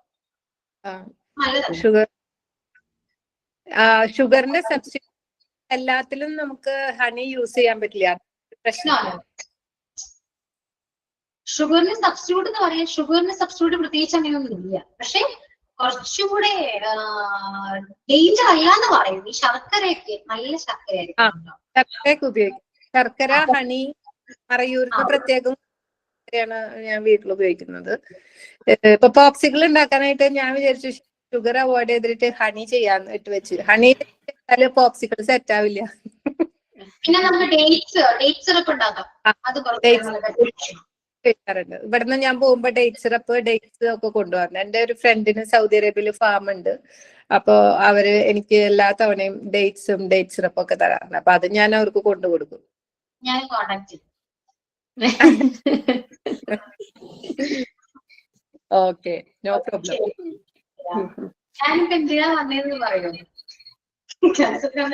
ഷുഗറിന്റെ സബ്സ്റ്റിറ്റ്യൂട്ട് എല്ലാത്തിലും നമുക്ക് ഹണി യൂസ് ചെയ്യാൻ പറ്റില്ല, പ്രശ്നമാണ്. ഷുഗറിന് സബ്സ്റ്റിറ്റ്യൂട്ട് എന്ന് പറയാൻ ഷുഗറിന് സബ്സ്റ്റിറ്റ്യൂട്ട് പ്രത്യേകിച്ച് അങ്ങനെയൊന്നും ഇല്ല. പക്ഷെ കുറച്ചുകൂടെ ഡേഞ്ചർ അല്ലാന്ന് പറയും. ഈ ശർക്കരയൊക്കെ നല്ല ശർക്കരയൊക്കെ ഉപയോഗിക്കും. ശർക്കര, ഹണി, മറയൂരിന് പ്രത്യേകം ഞാൻ വീട്ടിൽ ഉപയോഗിക്കുന്നത്. ഇപ്പൊ പോപ്സിക്കിൾ ഉണ്ടാക്കാനായിട്ട് ഞാൻ വിചാരിച്ചു ഷുഗർ അവോയ്ഡ് ചെയ്തിട്ട് ഹണി ചെയ്യാന്ന് ഇട്ട് വെച്ച്. ഹണി പോപ്സിക്കിൾ സെറ്റ് ആവില്ല. പിന്നെ നമുക്ക് ഡേറ്റ് സിറപ്പ് ഉണ്ടാക്കാം. ഇവിടുന്ന് ഞാൻ പോകുമ്പോ ഡേറ്റ് സിറപ്പ്, ഡേറ്റ്സ് ഒക്കെ കൊണ്ടുവരണം. എന്റെ ഒരു ഫ്രണ്ടിന് സൗദി അറേബ്യയിൽ ഫാം ഉണ്ട്. അപ്പൊ അവര് എനിക്ക് എല്ലാ തവണയും ഡേറ്റ്സും ഡേറ്റ് സിറപ്പും ഒക്കെ തരാറുണ്ട്. അപ്പൊ അത് ഞാൻ അവർക്ക് കൊണ്ടുകൊടുക്കും. ഞാൻ കോണ്ടാക്ട് ചെയ്യും. Okay, no problem. ഞാനിപ്പോ എന്തിനാ വന്നതെന്ന് പറയുമോ?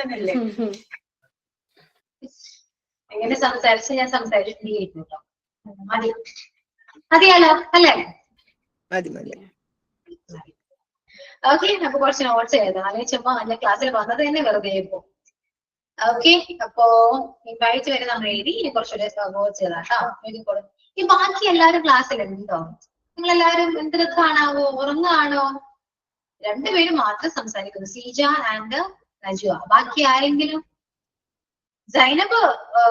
തന്നെയല്ലേ എങ്ങനെ സംസാരിച്ച് ഞാൻ സംസാരിച്ചിട്ടോ. മതി മതിയാലോ അല്ലേ? മതി മതി. ഓക്കെ, അപ്പൊ കുറച്ച് നോട്ട്സ് എഴുതാം. അല്ലെങ്കിൽ ചുമ്മാ നല്ല ക്ലാസ്സിൽ വന്നത് തന്നെ വെറുതെ ഇപ്പോ. ഓക്കെ, അപ്പോ ഇൻവൈറ്റ് വരെ നമ്മൾ എഴുതി. ഇനി കുറച്ചുകൂടെ നോട്ട്സ് ചെയ്താം കേട്ടോ, എഴുതിക്കോളും. ഈ ബാക്കി എല്ലാവരും ക്ലാസ്സിലുണ്ടോ? നിങ്ങളെല്ലാവരും എന്തൊക്കെയാണാവോ? ഉറങ്ങാണോ? 2 പേര് മാത്രം സംസാരിക്കുന്നു, സീജ ആൻഡ് നജുവ. ബാക്കി ആരെങ്കിലും? സൈനബ്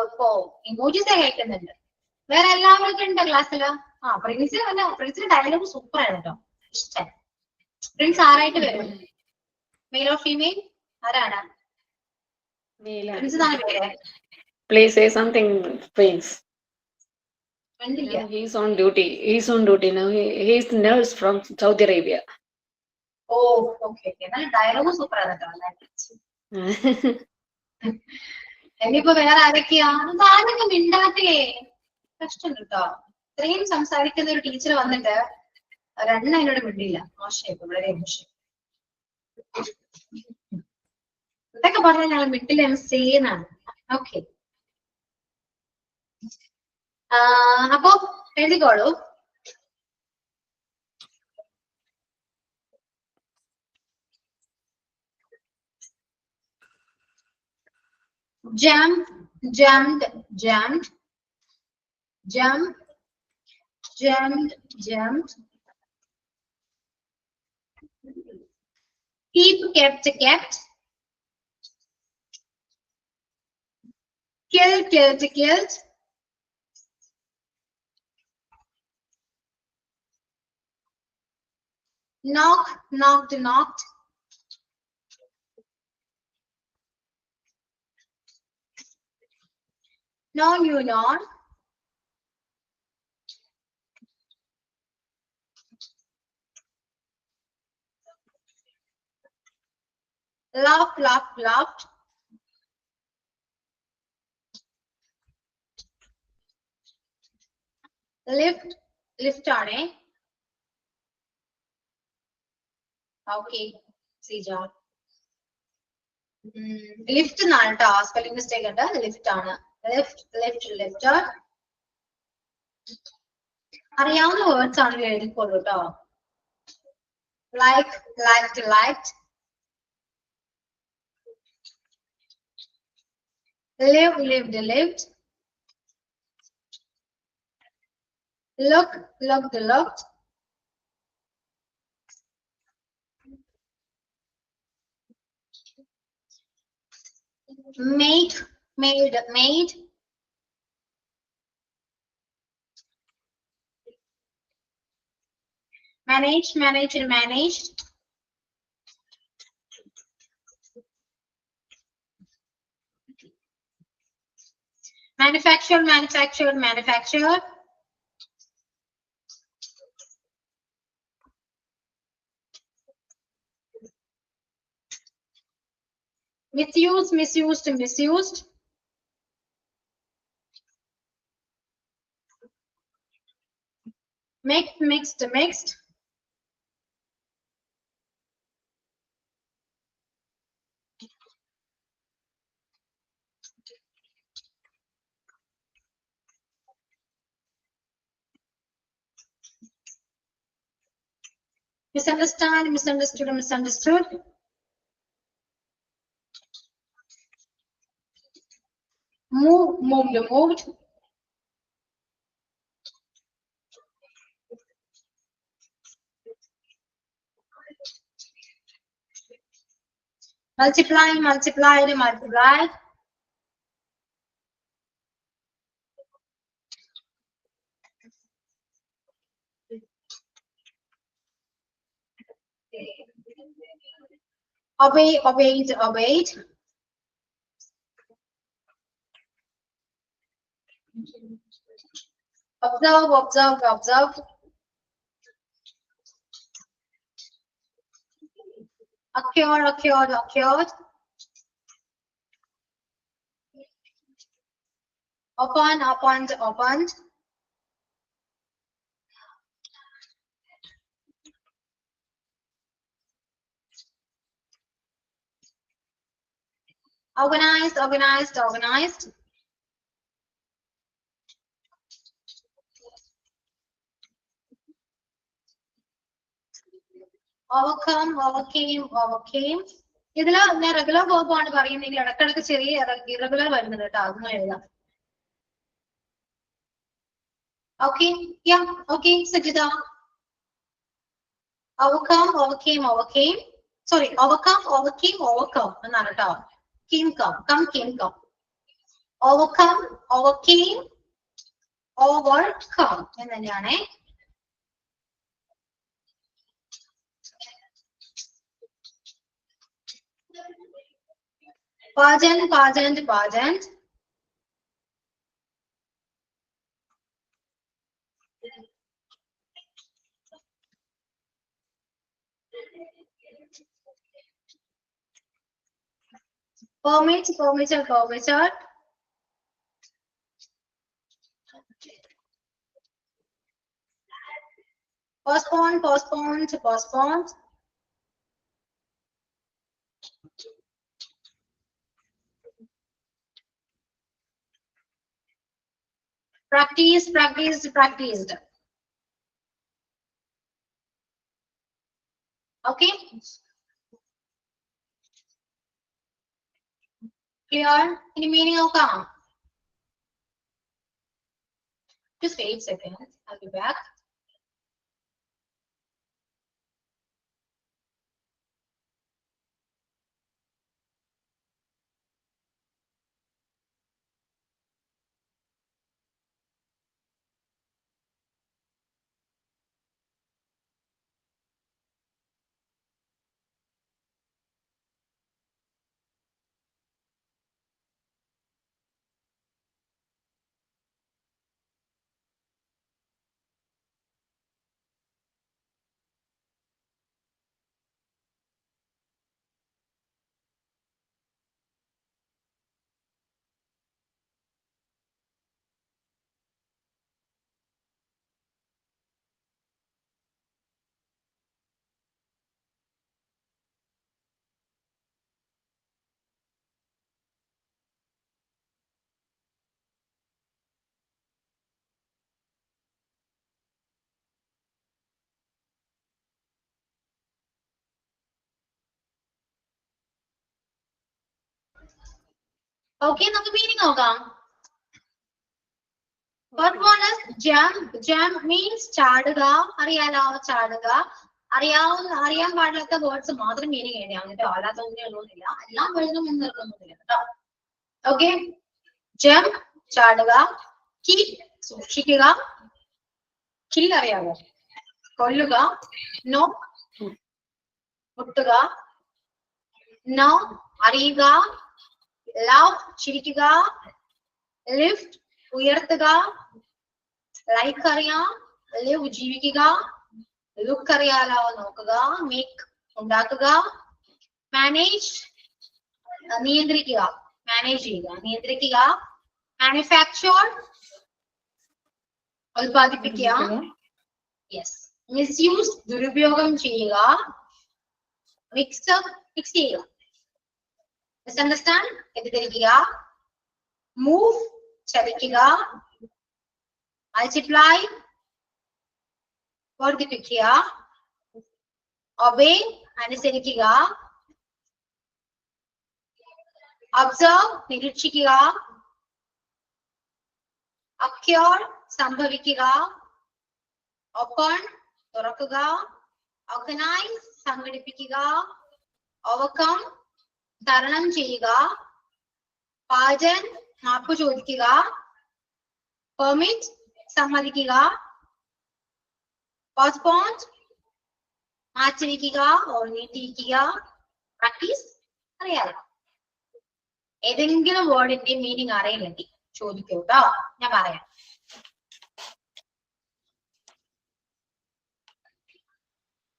ഇപ്പോ ഇമോജിസ് കേൾക്കുന്നുണ്ട്. വേറെ എല്ലാവർക്കും ഉണ്ടോ ക്ലാസ്സില്? പ്രിൻസിന്റെ ഡയലോഗ് സൂപ്പർ ആണ് കേട്ടോ, ഇഷ്ടം. പ്രിൻസ് ആരായിട്ട് വരും? മെയിൽ ഓർ ഫീമെയിൽ ആരാണ്? പ്രിൻസിന്നാണ് പേര്. Please say something, Prince. കണ്ടില്ല. Now he's on duty. He's on duty now. He's the nurse from Saudi Arabia. ഓ ഓക്കെ ഓക്കെ. എന്നാലും ഡയലോഗ് സൂപ്പർ ആണ് കേട്ടോ. ഇനിയിപ്പോ വേറെ ആരൊക്കെയാ? ആരൊക്കെ മിണ്ടാത്തേ? കഷ്ടം കേട്ടോ. ഇത്രയും സംസാരിക്കുന്ന ഒരു ടീച്ചർ വന്നിട്ട് രണ്ടെണ്ണം എന്നോട് മിണ്ടില്ല. മോശം, വളരെ മോശം. ഇതൊക്കെ പറഞ്ഞാൽ ഞങ്ങൾ മിണ്ടില്ല ചെയ്യുന്നതാണ്. ഓക്കെ. അപ്പൊ എഴുതിക്കോളൂ. Jump, jumped, jumped, jump, jumped, jumped. Keep, kept, kept. Kill, killed, killed. Knock, knocked, knocked. No, you not. Laugh, laugh, laughed. Lift, lift on it. Okay, see John. Lift എന്നാണ് കേട്ടോ. സ്പെല്ലിംഗ് മിസ്റ്റേക്ക് ഉണ്ട്. Lift ആണ്. Lift, lift, lift. അറിയാവുന്ന words ആണ് എഴുതിക്കോളൂ കേട്ടോ. Like, liked, liked. Live, lived, lived. Look, looked, looked. Make, made, made. Manage, managed, managed. Manufactured, manufactured, manufactured. Misused, misused, misused. Mixed, mixed, mixed. Misunderstand, misunderstood, misunderstood. Move, moved, moved. Multiply, multiplied, multiplied. Obey, obeyed, obeyed. Observe, observed, observed. Occurred, occurred, occurred. Open, opened, opened. Organized, organized, organized. Overcome, overcame, overcame. ഇതില് ഞാൻ regular verb ആണ് പറയുന്നെങ്കിൽ ഇടക്കിടക്ക് ചെറിയ irregular വരുന്നത് കേട്ടോ. അതൊന്നും എഴുതാം. Okay, yeah, okay, Sajida. Overcome, overcame, overcame. Sorry, overcome, overcame, overcome. എന്നാണ് കേട്ടോ. Came, come, came, come. Overcome, overcame, overcome എന്ന് തന്നെയാണേ. Pageant, pageant, pageant. Permit, permitted, permitted. Postpone, postponed, postponed. Practice, practiced, practiced. Okay. Clear? Any meaning of calm? Just wait a second. I'll be back. Okay, നമുക്ക് meaning നോക്കാം. First one is jump. Jump means ചാടുക. അറിയാലോ, ചാടുക. അറിയാൻ പാടില്ലാത്ത words മാത്രം meaning എഴുതിയാൽ കേട്ടോ, അല്ലാത്തൊന്നും എഴുതുന്നില്ല. എല്ലാ വേർഡിനും ഒന്നും നിർത്തുന്നില്ല കേട്ടോ. ഓക്കെ, ജംപ് ചാടുക, കിൽ സൂക്ഷിക്കുക, കിൽ അറിയാമോ, കൊല്ലുക, നോക്ക് മുട്ടുക, നോ അറിയുക, ലവ് ചിരിക്കുക, ലിഫ്റ്റ് ഉയർത്തുക, ലൈക്ക് അറിയാം, ലിവ് ജീവിക്കുക, ലുക്ക് അറിയാലോ നോക്കുക, മേക്ക് ഉണ്ടാക്കുക, മാനേജ് നിയന്ത്രിക്കുക, മാനേജ് ചെയ്യുക, നിയന്ത്രിക്കുക, മാനുഫാക്ചർ ഉൽപ്പാദിപ്പിക്കുക, യെസ്, മിസ്യൂസ് ദുരുപയോഗം ചെയ്യുക, മിക്സ് ചെയ്യുക, മിസ്അണ്ടർസ്റ്റാൻഡ് തെറ്റിദ്ധരിക്കുക, മൂവ് ചലിക്കുക, മൾട്ടിപ്ലൈ വർദ്ധിപ്പിക്കുക, ഒബേ അനുസരിക്കുക, ഒബ്സർവ് നിരീക്ഷിക്കുക, അക്യൂർ സംഭവിക്കുക, ഓപ്പൺ തുറക്കുക, ഓർഗനൈസ് സംഘടിപ്പിക്കുക, ഓവർകം തരണം ചെയ്യുക, പാജൻ മാപ്പ് ചോദിക്കുക, പെർമിറ്റ് സമ്മതിക്കുക, പോസ്റ്റ്പോണ്ട് മാറ്റിവെക്കുക ഓർ നീട്ടിയിരിക്കുക, പ്രാക്ടീസ് അറിയാലോ. ഏതെങ്കിലും വേർഡിന്റെ മീനിങ് അറിയില്ലെങ്കിൽ ചോദിക്കൂ കേട്ടോ, ഞാൻ പറയാം.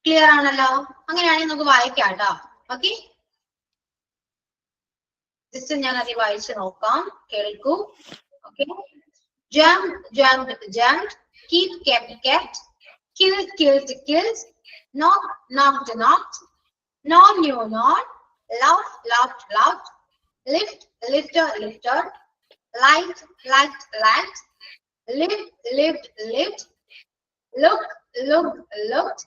ക്ലിയർ ആണല്ലോ? അങ്ങനെയാണെങ്കിൽ നമുക്ക് വായിക്കാം കേട്ടോ. ഓക്കെ, ജസ്റ്റ് ഞാൻ അത് വായിച്ചു നോക്കാം, കേൾക്കൂ. Okay, jump jumped jumped, keep kept kept, killed killed killed, knock knocked knocked, no knew not, laughed laughed laughed, lift lifted lifted, liked liked liked, lived lived lived, look looked looked,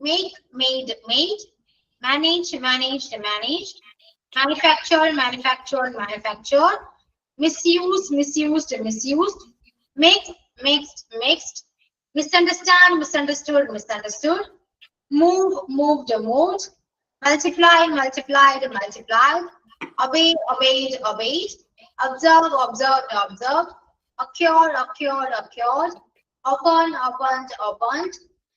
make made made, manage managed managed, manufacture manufactured manufactured, misuse misused misused, make mixed mixed, misunderstand misunderstood misunderstood, move moved moved, multiply multiplied multiplied, obey obeyed obeyed, observe observed observed, occurred occurred occurred, open opened opened,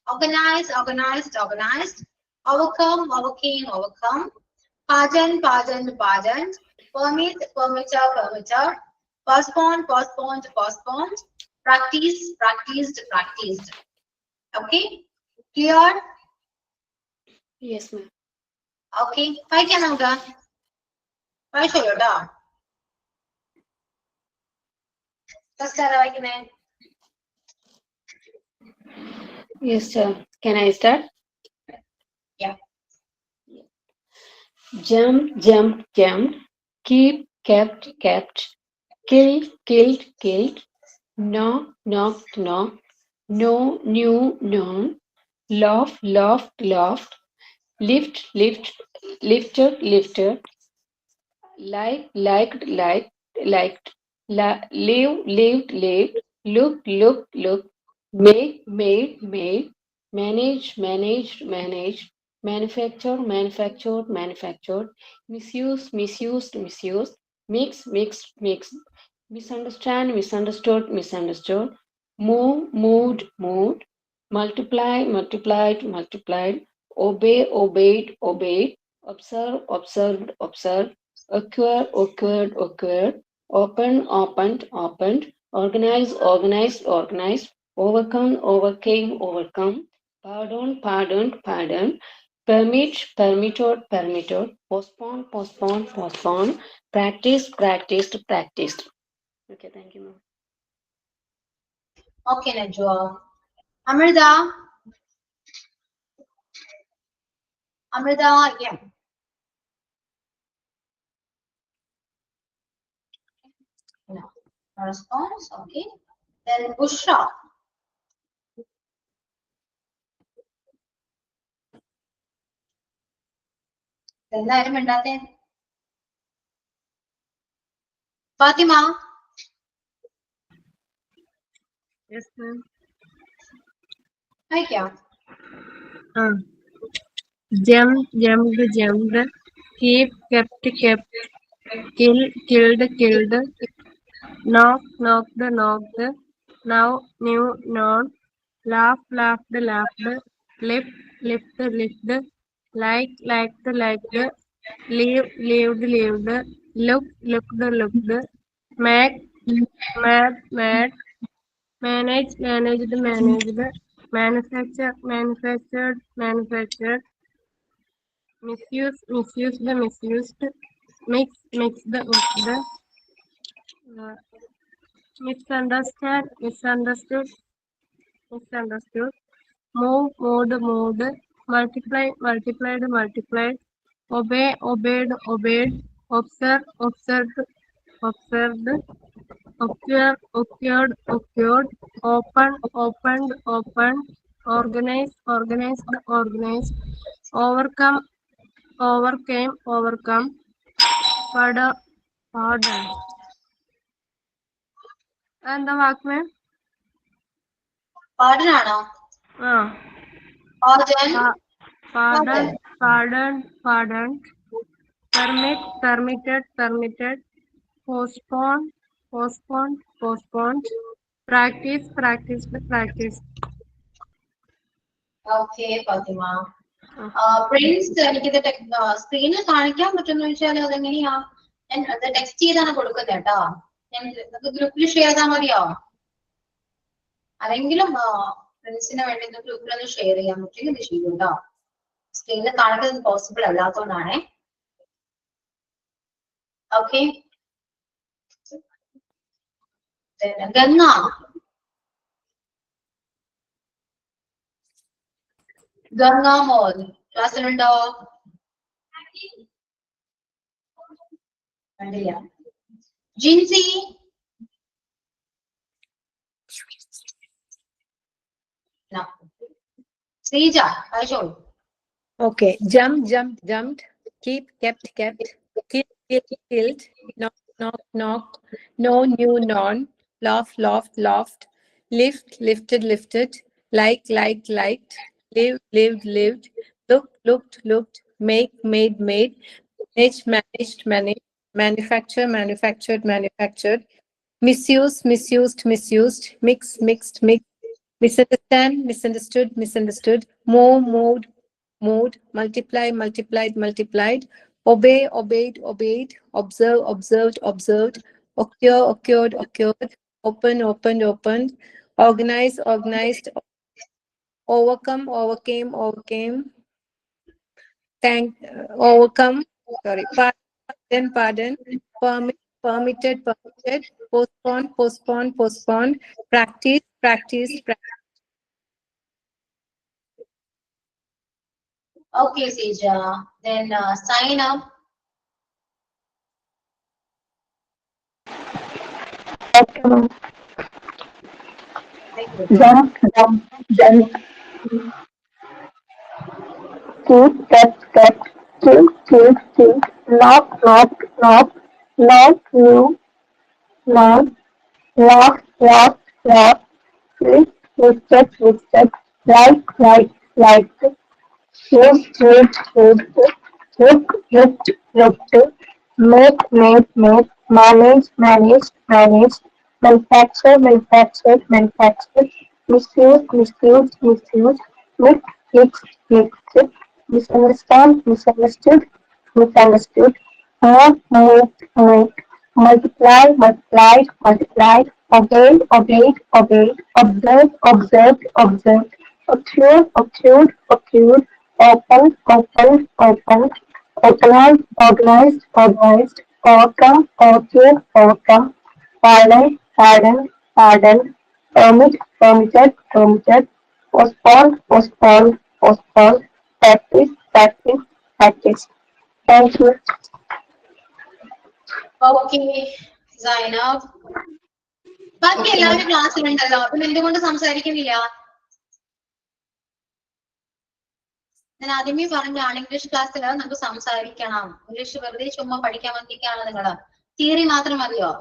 organize organized organized, overcome overcame overcome, pardon pardoned pardoned, Permit, permitter. Postpone, postponed, postponed. Practice, practiced, practiced. Okay? Clear? Yes, ma'am. Okay. Why can I do? Why show you do? First, I can. Yes, sir. Can I start? Yeah. Jump, jump, jumped. Keep, kept, kept. Kill, killed, killed. Knock, knocked, knocked. No, knew, known. Laugh, laughed, laughed. Lift, lift, lifted, lifted. Like, liked, liked, liked. Live, lived, lived. Look, looked, looked. Make, made, made. Manage, managed, managed. Manufacture, manufactured, manufactured. Misuse, misused, misused. Mix, mixed, mixed. Misunderstand, misunderstood, misunderstood. Move, moved, moved. Multiply, multiplied, multiplied. Obey, obeyed, obeyed. Observe, observed, observed. Acquire, acquired, acquired. Open, opened, opened. Organize, organized, organized. Overcome, overcame, overcome. Pardon, pardoned, pardoned. Permit, permitted, permitted. Postpone, postpone, postpone. Practice, practiced, practiced. Okay, thank you, ma'am. Okay, Najwa. Amrita. Amrita, yeah. No. No response. Okay. Then Bushra. എന്തായാലും മിണ്ടാത്തെ Fathima. Yes, ma'am. വായിക്കാം. Jump, jumped, jumped. Keep, kept, kept. Kill, killed, killed. Knock, knocked, knocked. Now, knew, known. Laugh, laughed, laughed. Lift, lift, lifted. Like, liked, liked. Leave, lived, lived. Look, looked, looked. Make, mad, mad. Manage, managed, managed. Manufacture, manufactured, manufactured. Misuse, misused, misused. Mix, mixed, mixed. Misunderstand, misunderstood, misunderstood. Move, moved, moved. Multiply, multiplied, multiplied. Obey, obeyed, obeyed. Observe, observed, observed. Occur, occurred, occurred. Open, opened, opened. Organize, organized, organized. Overcome, overcame, overcome. Pardon, pardon. എന്താ വാക്ക് ma'am? പാടനാണോ? ആ പാടൻ. Pardon, pardon, pardon. Permit, permitted, permitted. Postpone, postpone, postpone. Practice, practised, practice. Okay Fathima. Prince, എനിക്കിത് സ്ക്രീനിൽ കാണിക്കാൻ പറ്റുമെന്ന് ചോദിച്ചാൽ അതെങ്ങനെയാ? ഞാൻ അത് ടെക്സ്റ്റ് ചെയ്താണ് കൊടുക്കുന്നത് കേട്ടോ. ഞാൻ ഗ്രൂപ്പിൽ ഷെയർ ചെയ്താൽ മതിയോ? ആരെങ്കിലും പ്രിൻസിന് വേണ്ടി ഗ്രൂപ്പിൽ ഒന്ന് ഷെയർ ചെയ്യാൻ പറ്റുമെങ്കിൽ ഇത് ചെയ്യും കേട്ടോ. സ്ക്രീനിൽ കാണിക്കുന്നത് പോസിബിൾ അല്ലാത്തതുകൊണ്ടാണേ. ഓക്കെ. ഗംഗ. ഗംഗ മോൻ ക്ലാസ്സിലുണ്ടോ? കണ്ടില്ല. ജിൻസി. No. ശ്രീജ അയച്ചോളൂ. Okay. Jump, jumped, jumped. Keep, kept, kept. Kill, killed, killed. Knock, knocked, knocked. No, knew, known. Laugh, laughed, laughed. Lift, lifted, lifted. Like, liked, liked. Live, lived, lived. Look, looked, looked. Make, made, made. Manage, managed, managed. Manufacture, manufactured, manufactured. Misuse, misused, misused. Mix, mixed, mixed. Misunderstand, misunderstood, misunderstood. Move, moved, moved. Multiply, multiplied, multiplied. obey, obeyed, obeyed, observe, observed, observed, occur, occurred, occurred, open, opened, opened, organize, organized, overcome, overcame, overcame, overcome, sorry, pardon, pardon, permit, permitted, permitted, postpone, postpone, postponed, practice, practice, practice. Okay, Seja. Then sign up. Okay, ma'am. Very good. Jump, jump, jump. Keep, step, keep. Knock, knock. You, knock. Laugh. Listed. Like. Looked. Looked. Make. Manage. Manufacture. Misuse. Mix. Misunderstood. Move. Multiplied. Obeyed. Observed. Occurred. Opened. Organized. Overcome. Pardoned. Permitted. Postponed. Practice. Thank you. Okay, Zainab. ബാക്കി എല്ലാവരും ക്ലാസ്സിലുണ്ടല്ലോ, പിന്നെ എന്തുകൊണ്ട് സംസാരിക്കുന്നില്ല? ഞാൻ ആദ്യമേ പറഞ്ഞാണ് English ക്ലാസ്സിൽ നമുക്ക് സംസാരിക്കണം. ഇംഗ്ലീഷ് വെറുതെ ചുമ്മാ പഠിക്കാൻ വന്നിരിക്കുകയാണ് നിങ്ങള്. തിയറി മാത്രം മതിയോ?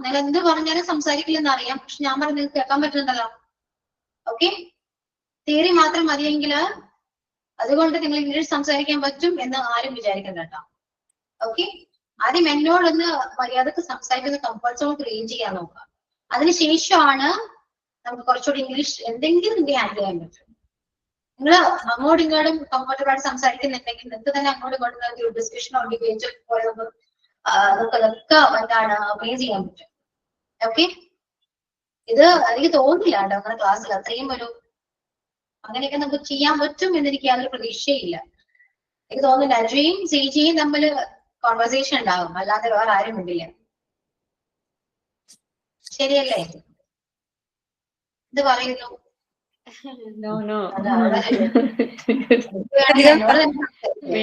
നിങ്ങൾ എന്ത് പറഞ്ഞാലും സംസാരിക്കില്ലെന്ന് അറിയാം, പക്ഷെ ഞാൻ പറഞ്ഞ് നിങ്ങൾക്ക് കേൾക്കാൻ പറ്റുന്നുണ്ടല്ലോ. ഓക്കെ, തിയറി മാത്രം മതിയെങ്കിൽ അതുകൊണ്ട് നിങ്ങൾ ഇംഗ്ലീഷ് സംസാരിക്കാൻ പറ്റും എന്ന് ആരും വിചാരിക്കണ്ട കേട്ടോ. ഓക്കെ, ആദ്യം എന്നോടൊന്ന് മര്യാദക്ക് സംസാരിക്കുന്ന കംഫർട്ട് സോൺ ക്രിയേറ്റ് ചെയ്യാൻ നോക്കുക. അതിനുശേഷമാണ് നമുക്ക് കുറച്ചുകൂടി ഇംഗ്ലീഷ് എന്തെങ്കിലും നിങ്ങൾക്ക് ഹാൻഡിൽ ചെയ്യാൻ പറ്റും. നിങ്ങൾ അങ്ങോട്ടും ഇങ്ങോട്ടും കംഫർട്ടബിൾ ആയിട്ട് സംസാരിക്കുന്നുണ്ടെങ്കിൽ നിങ്ങൾക്ക് തന്നെ അങ്ങോട്ടും ഇങ്ങോട്ടും ഗ്രൂപ്പ് ഡിസ്കഷനോ ഡിബേറ്റോ പോലെ നമുക്ക് അതൊക്കെ എന്താണ് അപ്ലൈസ് ചെയ്യാൻ പറ്റും. ഓക്കെ, ഇത് എനിക്ക് തോന്നുന്നില്ല കേട്ടോ നമ്മുടെ ക്ലാസ്സിൽ അത്രയും ഒരു അങ്ങനെയൊക്കെ നമുക്ക് ചെയ്യാൻ പറ്റും എന്ന് എനിക്ക് യാതൊരു പ്രതീക്ഷയില്ല. എനിക്ക് തോന്നുന്നില്ല അജയും സേജിയും തമ്മിൽ കോൺവെർസേഷൻ ഉണ്ടാകും, അല്ലാതെ വേറെ ആരും ഇല്ല. ശരിയല്ലേ? ഇത് പറയുന്നു. No. We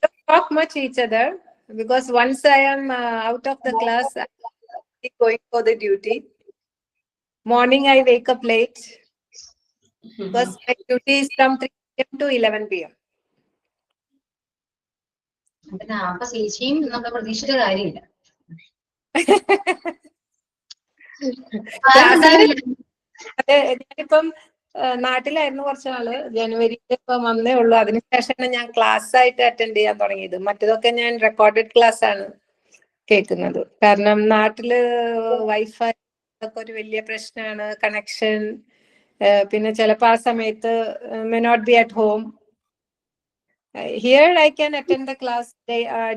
don't talk much each other because once I am out of the class, I'm going for the duty. Morning I wake up late because my duty is from 3 p.m. to 11 p.m. അപ്പൊ ചേച്ചിയും നമ്മുടെ പ്രതീക്ഷിച്ച കാര്യമില്ല. അതെ, ഞാനിപ്പം നാട്ടിലായിരുന്നു കുറച്ച് നാള്. ജനുവരിയിൽ ഇപ്പം വന്നേ ഉള്ളൂ. അതിനുശേഷമാണ് ഞാൻ ക്ലാസ് ആയിട്ട് അറ്റൻഡ് ചെയ്യാൻ തുടങ്ങിയത്. മറ്റേതൊക്കെ ഞാൻ റെക്കോർഡഡ് ക്ലാസ് ആണ് കേൾക്കുന്നത്. കാരണം നാട്ടില് വൈഫൈ ഒക്കെ ഒരു വലിയ പ്രശ്നമാണ്, കണക്ഷൻ. പിന്നെ ചിലപ്പോൾ ആ സമയത്ത് may not be at home. Here I can attend the class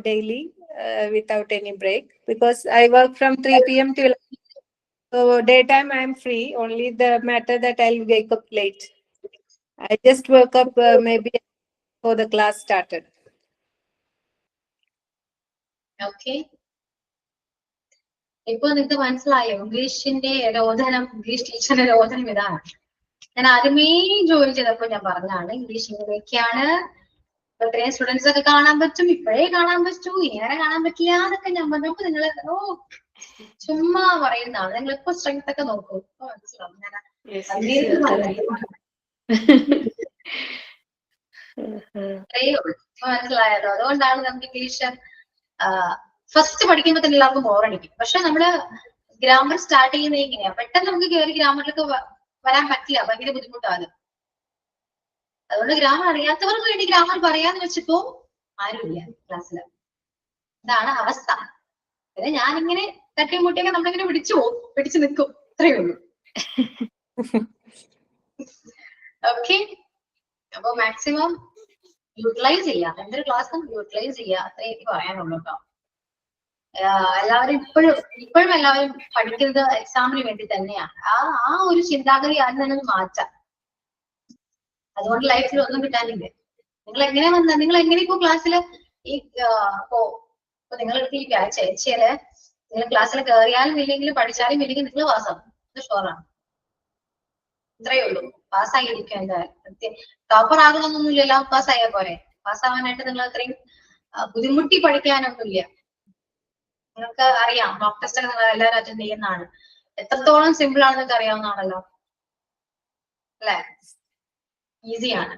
daily without any break because I work from 3 p.m. to 11. So daytime I am free. Only the matter that I'll wake up late. I just woke up maybe before the class started. Okay, ഇപ്പൊ നിങ്ങൾക്ക് മനസ്സിലായോ ഇംഗ്ലീഷിന്റെ രോധനം, English ടീച്ചറിന്റെ രോധനം ഇതാണ്. ഞാൻ ആദ്യമേ join ചെയ്തപ്പോ ഞാൻ പറഞ്ഞാണ് ഇംഗ്ലീഷ് ഇങ്ങനെയൊക്കെയാണ്. ഇത്രയും സ്റ്റുഡൻസ് ഒക്കെ കാണാൻ പറ്റും, ഇപ്പോഴേ കാണാൻ പറ്റൂ, ഇങ്ങനെ കാണാൻ പറ്റില്ല എന്നൊക്കെ ഞാൻ പറഞ്ഞപ്പോ നിങ്ങൾ ചുമ്മാ പറയുന്നതാണ്. നിങ്ങൾ ഇപ്പൊ സ്ട്രെങ്ത് ഒക്കെ നോക്കൂ, ഇപ്പൊ മനസ്സിലാവും. മനസ്സിലായല്ലോ? അതുകൊണ്ടാണ് നമുക്ക് ഇംഗ്ലീഷ് ഫസ്റ്റ് പഠിക്കുമ്പോ തന്നെ എല്ലാവർക്കും ബോറടിക്കും. പക്ഷെ നമ്മള് ഗ്രാമർ സ്റ്റാർട്ട് ചെയ്യുന്നത് എങ്ങനെയാ, പെട്ടെന്ന് നമുക്ക് കയറി ഗ്രാമറിലൊക്കെ വരാൻ പറ്റില്ല, ഭയങ്കര ബുദ്ധിമുട്ടാണ്. അതുകൊണ്ട് ഗ്രാമർ അറിയാത്തവർക്ക് വേണ്ടി ഗ്രാമർ പറയാന്ന് വെച്ചപ്പോ ആരുമില്ല ക്ലാസ്സില്. ഇതാണ് അവസ്ഥ. പിന്നെ ഞാനിങ്ങനെ തട്ടിമുട്ടിയൊക്കെ നമ്മളിങ്ങനെ പിടിച്ചു നിൽക്കും, അത്രയേ ഉള്ളൂ. ഓക്കെ, അപ്പൊ മാക്സിമം യൂട്ടിലൈസ് ചെയ്യാം, എന്തൊരു ക്ലാസ്സും യൂട്ടിലൈസ് ചെയ്യാം, അത്രേ എനിക്ക് പറയാനുള്ളൂ കേട്ടോ. എല്ലാവരും ഇപ്പോഴും എല്ലാവരും പഠിക്കുന്നത് എക്സാമിന് വേണ്ടി തന്നെയാണ്. ആ ഒരു ചിന്താഗതി ആദ്യം തന്നെ മാറ്റാം. അതുകൊണ്ട് ലൈഫിൽ ഒന്നും കിട്ടാനില്ല. നിങ്ങൾ എങ്ങനെ ഇപ്പോ ക്ലാസ്സിൽ ഈ ഇപ്പോ നിങ്ങളെടുത്ത് ഈ ചേച്ചിയില് നിങ്ങൾ ക്ലാസ്സിൽ കയറിയാലും ഇല്ലെങ്കിലും പഠിച്ചാലും ഇല്ലെങ്കിൽ നിങ്ങൾ പാസ്സാവും, ഇത് ഷുവറാണ്. ഇത്രയേ ഉള്ളൂ. പാസ്സായിരിക്കും എന്തായാലും. ടോപ്പർ ആകണമെന്നൊന്നുമില്ല, പാസ്സായാൽ പോരെ. പാസ്സാവാനായിട്ട് നിങ്ങൾ അത്രയും ബുദ്ധിമുട്ടി പഠിക്കാനൊന്നുമില്ല. നിങ്ങൾക്ക് അറിയാം, മോക്ക് ടെസ്റ്റ് ഒക്കെ നിങ്ങൾ എല്ലാവരും അറ്റൻഡ് ചെയ്യുന്നതാണ്. എത്രത്തോളം സിമ്പിൾ ആണെന്നൊക്കെ അറിയാവുന്നതാണല്ലോ അല്ലെ? ഈസിയാണ്.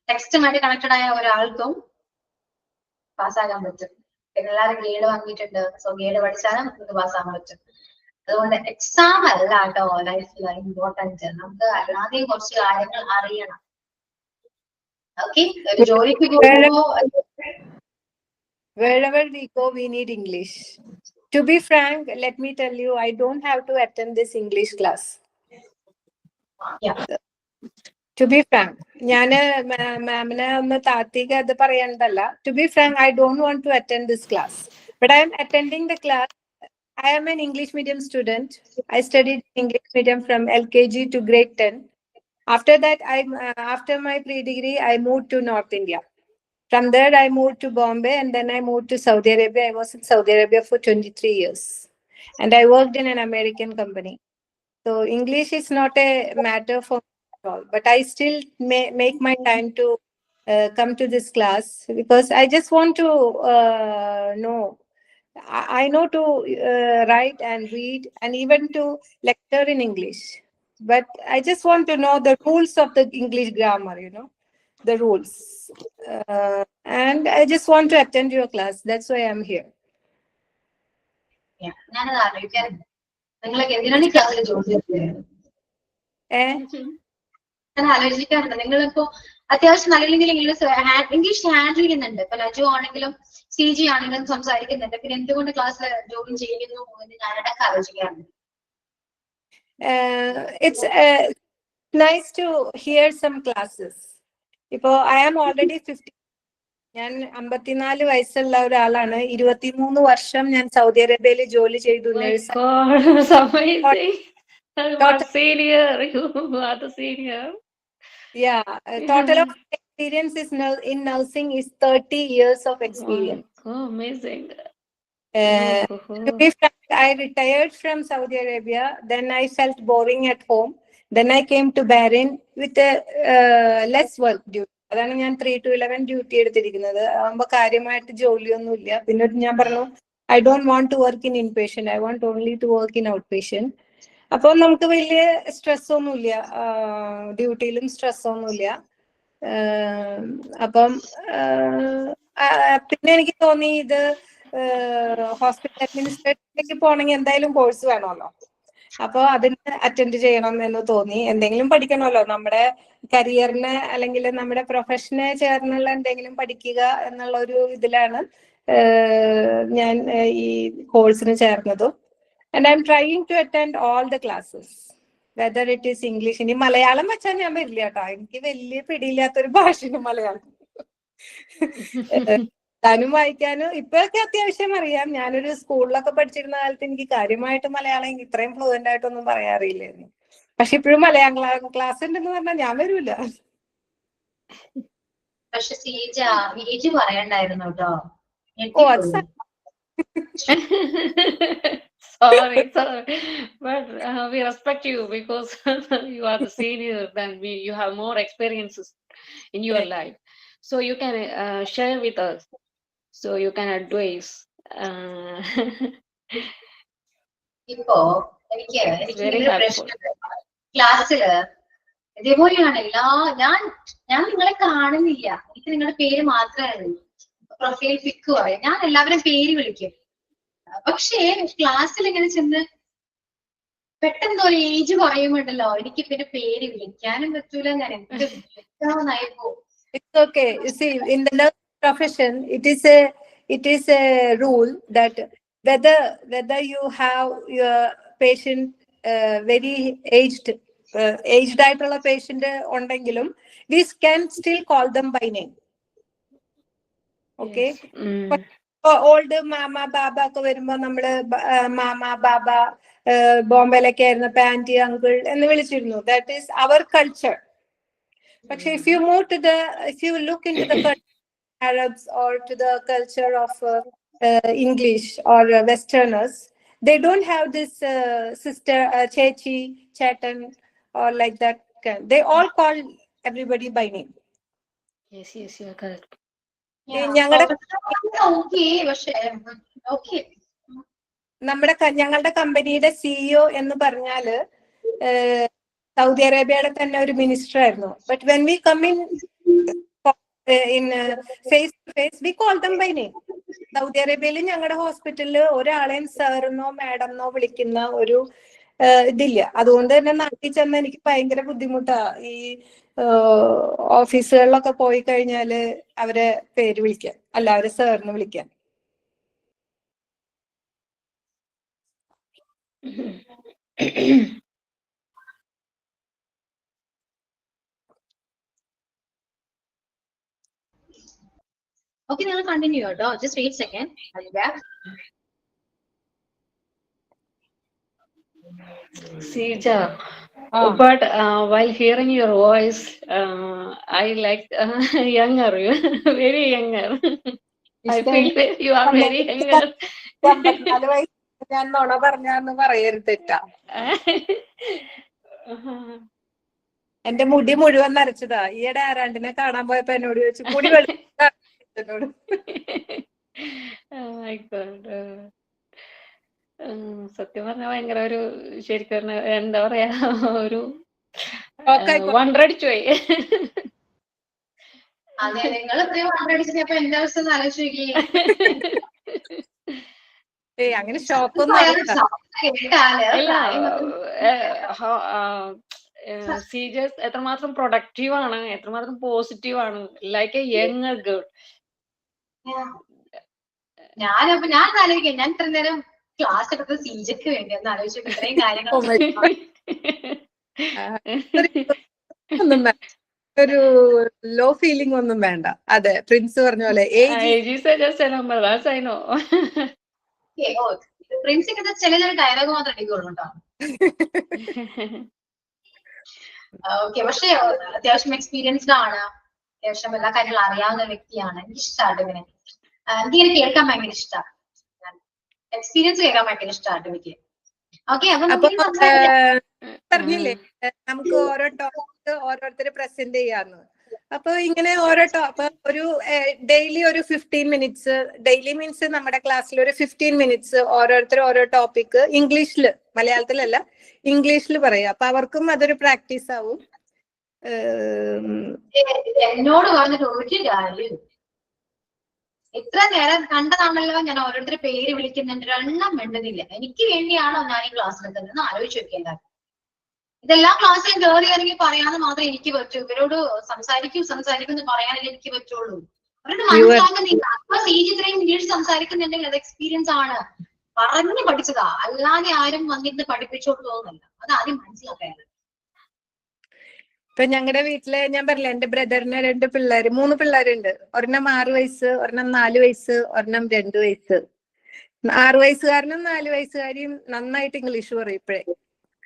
ടെക്സ്റ്റുമായിട്ട് കണക്റ്റഡ് ആയ ഒരാൾക്കും പാസ്സാകാൻ പറ്റും. എല്ലാവരും ഗേഡ് വാങ്ങിയിട്ടുണ്ട്. സോ ഗേഡ് പഠിച്ചാലും നമുക്ക് പാസ്സാകാൻ പറ്റും. അതുകൊണ്ട് എക്സാം അല്ല കേട്ടോ ലൈഫിൽ ഇമ്പോർട്ടന്റ്. നമുക്ക് അല്ലാതെയും കുറച്ച് കാര്യങ്ങൾ അറിയണം. ഓക്കെ, ഒരു ജോലിക്ക് പോകുമ്പോ Wherever we go, we need English. To be frank, let me tell you, I don't have to attend this English class. yeah. To be frank, ഞാന് മാമിനെ ഒന്ന് താത്തിക്ക് അത് പറയണ്ടല്ല. To be frank, I don't want to attend this class, but I am attending the class. I am an English medium student. I studied English medium from LKG to grade 10. After that, after my pre-degree, I moved to North India. From there, I moved to Bombay, and then I moved to Saudi Arabia. I was in Saudi Arabia for 23 years. And I worked in an American company. So English is not a matter for me at all. But I still make my time to come to this class because I just want to know. I know to write and read and even to lecture in English. But I just want to know the rules of the English grammar, the rules. And I just want to attend your class. That's why I'm here. ഞാനത് ആലോചിക്കാറുണ്ട്, നിങ്ങളൊക്കെ എന്തിനാണ് ഈ ക്ലാസ്സിൽ ജോലി ചെയ്യുന്നത്? ഞാൻ ആലോചിക്കാറുണ്ട്. നിങ്ങളിപ്പോ അത്യാവശ്യം നല്ല രീതിയിൽ ഇംഗ്ലീഷ് ഹാൻഡിൽ ചെയ്യുന്നുണ്ട്. ഇപ്പൊ ലജു ആണെങ്കിലും CG ആണെങ്കിലും സംസാരിക്കുന്നുണ്ട്. പിന്നെ എന്തുകൊണ്ട് ക്ലാസ്സിൽ ജോയിൻ ചെയ്യുന്നു എന്ന് ഞാൻ ഇടയ്ക്ക് ആലോചിക്കാറുണ്ട്. It's nice to hear some classes. ഇപ്പോ I am already 50. ഞാൻ 54 വയസ്സുള്ള ഒരാളാണ്. 23 വർഷം ഞാൻ സൗദി അറേബ്യയിൽ ജോലി ചെയ്തു. Senior, you are the senior. Yeah, total of experience is in nursing is 30 years of experience. Oh, amazing. To be frank, I retired from Saudi Arabia. Then I felt boring at home. Then I came to Bahrain with a less work duty. അതാണ് ഞാൻ 3 to 11 duty എടുത്തിരിക്കുന്നത്. ആകുമ്പോ കാര്യമായിട്ട് ജോലിയൊന്നുമില്ല. പിന്നെ ഞാൻ പറഞ്ഞു I don't want to work in inpatient. I want only to work in outpatient. അപ്പോൾ നമുക്ക് വലിയ സ്ട്രെസ് ഒന്നുമില്ല, ഡ്യൂട്ടിയിലും സ്ട്രെസ് ഒന്നുമില്ല. അപ്പം പിന്നെ എനിക്ക് തോന്നി ഇത് ഹോസ്പിറ്റൽ അഡ്മിനിസ്ട്രേഷനിലേക്ക് പോകണമെങ്കിൽ എന്തായാലും കോഴ്സ് വേണമല്ലോ. അപ്പോൾ അതിന് അറ്റൻഡ് ചെയ്യണം എന്ന് തോന്നി. എന്തെങ്കിലും പഠിക്കണമല്ലോ, നമ്മുടെ കരിയറിന് അല്ലെങ്കിൽ നമ്മുടെ പ്രൊഫഷനെ ചേർന്നുള്ള എന്തെങ്കിലും പഠിക്കുക എന്നുള്ള ഒരു ഇതിലാണ് ഞാൻ ഈ കോഴ്സിന് ചേർന്നതും. And I'm trying to attend all the classes, whether it is English. ഇനി മലയാളം വെച്ചാൽ ഞാൻ വരില്ല കേട്ടോ. എനിക്ക് വലിയ പിടിയില്ലാത്തൊരു ഭാഷയാണ് മലയാളം. താനും വായിക്കാനും ഇപ്പൊക്കെ അത്യാവശ്യം അറിയാം. ഞാനൊരു സ്കൂളിലൊക്കെ പഠിച്ചിരുന്ന കാലത്ത് എനിക്ക് കാര്യമായിട്ട് മലയാളം ഇത്രയും ഫ്ലുവന്റ് ആയിട്ടൊന്നും പറയാൻ അറിയില്ലായിരുന്നു. പക്ഷെ ഇപ്പോഴും മലയാളം ക്ലാസ് ഉണ്ടെന്ന് പറഞ്ഞാൽ ഞാൻ വരൂല. പക്ഷെ CG പറയണ്ടായിരുന്നു കേട്ടോ. Sorry, but we respect you because you are the senior than me. You have more experiences in your life, so you can share with us. So you can advise. ഇപ്പോ എനിക്ക് ക്ലാസ്സില് ഇതേപോലെയാണ് ഞാൻ നിങ്ങളെ കാണുന്നില്ല. എനിക്ക് നിങ്ങളുടെ പേര് മാത്രമേ അറിയൂ. പ്രൊഫൈൽ പിക്ക് പറയും. ഞാൻ എല്ലാവരും പേര് വിളിക്കും. പക്ഷേ ക്ലാസ്സിൽ ഇങ്ങനെ ചെന്ന് പെട്ടെന്ന് ഒരു ഏജ് പറയുമ്പോണ്ടല്ലോ, എനിക്ക് പിന്നെ പേര് വിളിക്കാനും പറ്റൂല. ഞാൻ എന്ത് വിളിക്കാമെന്നായി പോകും. It's okay. You see, in the nurse profession, it is a rule that whether you have your patient very aged aged ആയിട്ടുള്ള പേഷ്യന്റ് ഉണ്ടെങ്കിലും we can still call them by name. Okay. Old മാമ ബാബ ഒക്കെ വരുമ്പോ നമ്മള് mama ബാബ ബോംബെയിലൊക്കെ ആയിരുന്നു anti uncle എന്ന് വിളിച്ചിരുന്നു. That is our culture. പക്ഷെ if you look into the Arabs or to the culture of English or Westerners, they don't have this sister, chechi, chatan, or like that. They all call everybody by name. Yes, you are correct. ഞങ്ങളുടെ കമ്പനിയുടെ CEO എന്ന് പറഞ്ഞാല് Saudi അറേബ്യയുടെ തന്നെ ഒരു minister ആയിരുന്നു. But when we come in face to face we call them by name. Saudi അറേബ്യയിൽ ഞങ്ങളുടെ ഹോസ്പിറ്റലിൽ ഒരാളെയും സാറെന്നോ മാഡംന്നോ വിളിക്കുന്ന ഒരു ഇതില്ല. അതുകൊണ്ട് തന്നെ നാട്ടിൽ ചെന്ന് എനിക്ക് ഭയങ്കര ബുദ്ധിമുട്ടാ. ഈ ഓഫീസുകളിലൊക്കെ പോയി കഴിഞ്ഞാല് അവരെ പേര് വിളിക്കാൻ, അല്ല അവരെ സാറിന് വിളിക്കാൻ. Okay, now continue your dog. Just wait a second. I'll be back. Sija, but while hearing your voice, I like younger, very younger. I feel you are very younger. ഞാൻ നുണ പറഞ്ഞാന്ന് പറയരുതിട്ടാ. എന്റെ മുടി മുഴുവൻ നരച്ചതാ. ഈയിടെ ആരാണ്ടിനെ കാണാൻ പോയപ്പോ എന്നോട് ചോദിച്ചു മുടി എന്നോട്. സത്യം പറഞ്ഞ ഭയങ്കര ഒരു ശരിക്കും എന്താ പറയാ ഒരു വണ്ടടിച്ചു പോയി. അതെ, നിങ്ങൾ ഇത്രയും വണ്ടടിച്ചപ്പോ എന്റെ അവസ്ഥ ആലോചിക്കേ. അങ്ങനെ ഷോക്കൊന്നും സീരിയസ് എത്രമാത്രം പ്രൊഡക്റ്റീവ് ആണ്, എത്രമാത്രം പോസിറ്റീവ് ആണ്. Like A young girl. ഞാൻ ആലോചിക്കാം, ഞാൻ ഇത്ര നേരം ക്ലാസ് എടുത്ത സീജക്ക് വേണ്ടി ഒന്ന് ആലോചിച്ചു ഇത്രയും കാര്യങ്ങൾ. ഒരു ലോ ഫീലിംഗ് ഒന്നും വേണ്ട. അതെ, പ്രിൻസ് പറഞ്ഞ പോലെ പ്രിൻസിന്റെ ചില ഡയലോഗ് മാത്രം അടിക്കുള്ളൂ കേട്ടോ. ഓക്കെ, പക്ഷെ അത്യാവശ്യം എക്സ്പീരിയൻസ്ഡ് ആണ്, അത്യാവശ്യം എല്ലാ കാര്യങ്ങളും അറിയാവുന്ന വ്യക്തിയാണ്. എനിക്ക് ഇഷ്ടമാണ് ഇങ്ങനെ, എനിക്കിങ്ങനെ കേൾക്കാൻ ഭയങ്കര ഇഷ്ടമാണ്. എക്സ്പീരിയൻസ് കേൾക്കാൻ ഭയങ്കര ഇഷ്ടമാണ് എനിക്ക്. ഓക്കെ, അപ്പൊ പറഞ്ഞില്ലേ നമുക്ക് ഓരോ ടോപ്പിക് ഓരോരുത്തര് പ്രസന്റ് ചെയ്യാന്ന്. അപ്പൊ ഇങ്ങനെ ഓരോ ഒരു ഡെയിലി ഒരു 15 മിനിറ്റ്സ്, ഡെയിലി മീൻസ് നമ്മുടെ ക്ലാസ്സിൽ ഒരു 15 മിനിറ്റ്സ് ഓരോരുത്തർ ഓരോ ടോപ്പിക് ഇംഗ്ലീഷില്, മലയാളത്തിലല്ല ഇംഗ്ലീഷിൽ പറയാം. അപ്പൊ അവർക്കും അതൊരു പ്രാക്ടീസ് ആവും. എന്നോട് പറഞ്ഞിട്ട് ഒരു കാര്യം, ഇത്ര നേരം കണ്ടതാണല്ലോ ഞാൻ ഓരോരുത്തരുടെ പേര് വിളിക്കുന്നുണ്ട്, ഒരെണ്ണം വേണ്ടതില്ല. എനിക്ക് വേണ്ടിയാണോ ഞാൻ ഈ ക്ലാസ് എടുക്കുന്നത് ആലോചിച്ച് വെക്കേണ്ട. ഇതെല്ലാം ക്ലാസ്സിലും കയറി ഇറങ്ങി പറയാതെ മാത്രമേ എനിക്ക് പറ്റൂ. ഇവരോട് സംസാരിക്കും എന്ന് പറയാനല്ലേ എനിക്ക് പറ്റുള്ളൂ. അവരോട് മനസ്സിലാക്കുന്നില്ല. അപ്പൊ സീജ് ഇത്രയും ഇംഗ്ലീഷ് സംസാരിക്കുന്നുണ്ടെങ്കിൽ അത് എക്സ്പീരിയൻസ് ആണ്, പറഞ്ഞു പഠിച്ചതാ, അല്ലാതെ ആരും വന്നിട്ട് പഠിപ്പിച്ചോണ്ട് പോകുന്നില്ല. അത് ആദ്യം മനസ്സിലാക്കാറ്. ഇപ്പൊ ഞങ്ങളുടെ വീട്ടില് ഞാൻ പറഞ്ഞില്ല, എന്റെ ബ്രദറിന് 3 പിള്ളേരുണ്ട്. ഒരെണ്ണം 6 വയസ്സ്, ഒരെണ്ണം 4 വയസ്സ്, ഒരെണ്ണം 2 വയസ്സ്. 6 വയസ്സുകാരനും 4 വയസ്സുകാരിയും നന്നായിട്ട് ഇംഗ്ലീഷ് പറയും ഇപ്പോഴേ.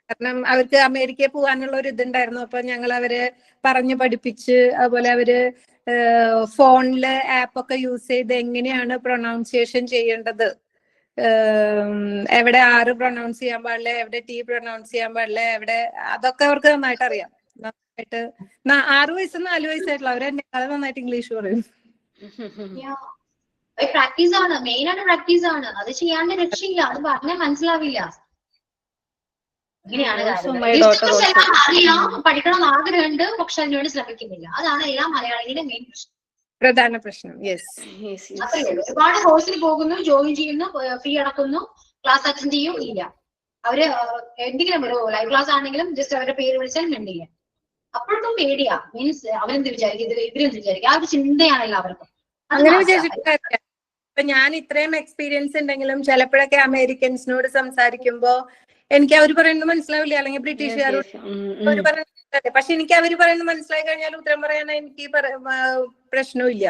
കാരണം അവർക്ക് അമേരിക്കയിൽ പോകാനുള്ള ഒരു ഇതുണ്ടായിരുന്നു. അപ്പൊ ഞങ്ങൾ അവരെ പറഞ്ഞു പഠിപ്പിച്ച്, അതുപോലെ അവര് ഫോണില് ആപ്പൊക്കെ യൂസ് ചെയ്ത് എങ്ങനെയാണ് പ്രൊനൗൺസിയേഷൻ ചെയ്യേണ്ടത്, എവിടെ R പ്രൊനൗൺസ് ചെയ്യാൻ പാടില്ല, എവിടെ T പ്രൊനൗൺസ് ചെയ്യാൻ പാടില്ല, എവിടെ, അതൊക്കെ അവർക്ക് നന്നായിട്ട് അറിയാം. നന്നായിട്ട് 6 വയസ്സ് 4 വയസ്സായിട്ടുള്ള അവരെന്നെക്കാളും നന്നായിട്ട് ഇംഗ്ലീഷ് പറയും. പ്രാക്ടീസ് ആണ്, മെയിൻ ആണ് പ്രാക്ടീസ് ആണ്. അത് ചെയ്യാണ്ട് രക്ഷയില്ല, അത് പറഞ്ഞാൽ മനസ്സിലാവില്ല. അങ്ങനെയാണ് അറിയാം, പഠിക്കണം ആഗ്രഹമുണ്ട്, പക്ഷെ അതിനുവേണ്ടി ശ്രമിക്കുന്നില്ല. അതാണ് എല്ലാ മലയാളികളുടെ മെയിൻ പ്രധാന പ്രശ്നം. ഒരുപാട് കോഴ്സിന് പോകുന്നു, ജോയിൻ ചെയ്യുന്നു, ഫീ അടക്കുന്നു, ക്ലാസ് അറ്റൻഡ് ചെയ്യും, ഇല്ല. അവര് എന്തെങ്കിലും ഒരു ലൈവ് ക്ലാസ് ആണെങ്കിലും ജസ്റ്റ് അവരുടെ പേര് വിളിച്ചാൽ മിണ്ടില്ല. അപ്പോഴൊന്നും പേടിയാ. മീൻസ് അവരെന്ത് വിചാരിക്കും, ഇവരെന്ത് വിചാരിക്കും, ആ ഒരു ചിന്തയാണ് എല്ലാവർക്കും. അങ്ങനെ വിചാരിച്ചിട്ടില്ല. ഇപ്പൊ ഞാൻ ഇത്രയും എക്സ്പീരിയൻസ് ഉണ്ടെങ്കിലും ചിലപ്പോഴൊക്കെ അമേരിക്കൻസിനോട് സംസാരിക്കുമ്പോ എനിക്ക് അവർ പറയുന്നത് മനസ്സിലാവില്ല, അല്ലെങ്കിൽ Yes, ബ്രിട്ടീഷുകാരോട് yes. അവര് പറയുന്നത്, പക്ഷെ എനിക്ക് അവര് പറയുന്നത് മനസ്സിലായി കഴിഞ്ഞാൽ ഉത്തരം പറയാൻ എനിക്ക് പ്രശ്നമില്ല.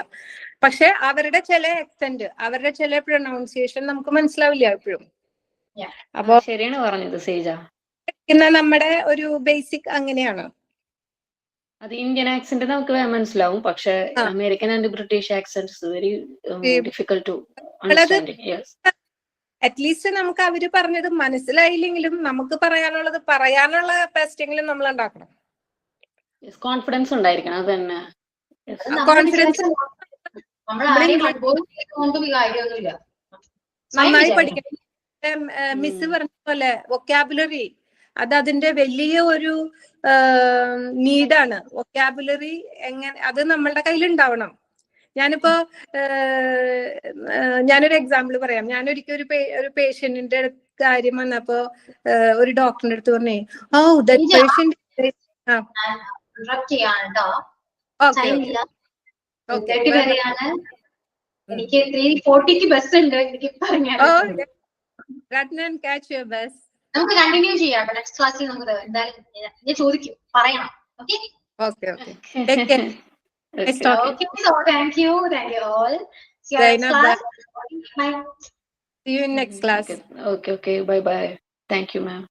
പക്ഷെ അവരുടെ ചില എക്സെന്റ്, അവരുടെ ചില പ്രൊനൗൺസിയേഷൻ നമുക്ക് മനസ്സിലാവില്ല എപ്പോഴും. അപ്പൊ ശരിയാണ് പറഞ്ഞത് സേജ. നമ്മുടെ ഒരു ബേസിക് അങ്ങനെയാണ്. അത് ഇന്ത്യൻ ആക്സെന്റ് നമുക്ക് മനസ്സിലാവും, പക്ഷെ American and British accents very difficult to understand. Yes, at least നമുക്ക് അവര് പറഞ്ഞത് മനസ്സിലായില്ലെങ്കിലും നമുക്ക് പറയാനുള്ള ബെസ്റ്റെങ്കിലും നമ്മൾ ഉണ്ടാക്കണം. കോൺഫിഡൻസ് ഉണ്ടായിരിക്കണം, അത് തന്നെ. കോൺഫിഡൻസ് നന്നായി പഠിക്കണം. മിസ് പറഞ്ഞ പോലെ വൊക്കാബുലറി അത് അതിന്റെ വലിയ ഒരു നീഡാണ്. വൊക്കാബുലറി എങ്ങനെ അത് നമ്മളുടെ കയ്യിൽ ഉണ്ടാവണം. ഞാനിപ്പോ ഞാനൊരു എക്സാമ്പിൾ പറയാം. ഞാനൊരിക്കൽ ഒരു പേഷ്യന്റിന്റെ കാര്യം വന്നപ്പോ ഒരു ഡോക്ടറിന്റെ അടുത്ത് പറഞ്ഞേ, ഓ ദാറ്റ് പേഷ്യന്റ് എനിക്ക് 3:40 ബസ് ഉണ്ട്. നമുക്ക് കണ്ടിന്യൂ ചെയ്യാം. നെക്സ്റ്റ് ക്ലാസ്സിൽ നമുക്ക് എന്തായാലും ഞാൻ ചോദിക്കും, പറയണം. Okay, Okay, so thank you all. See you next class. Bye. See you in next class. Okay, bye bye. Thank you, ma'am.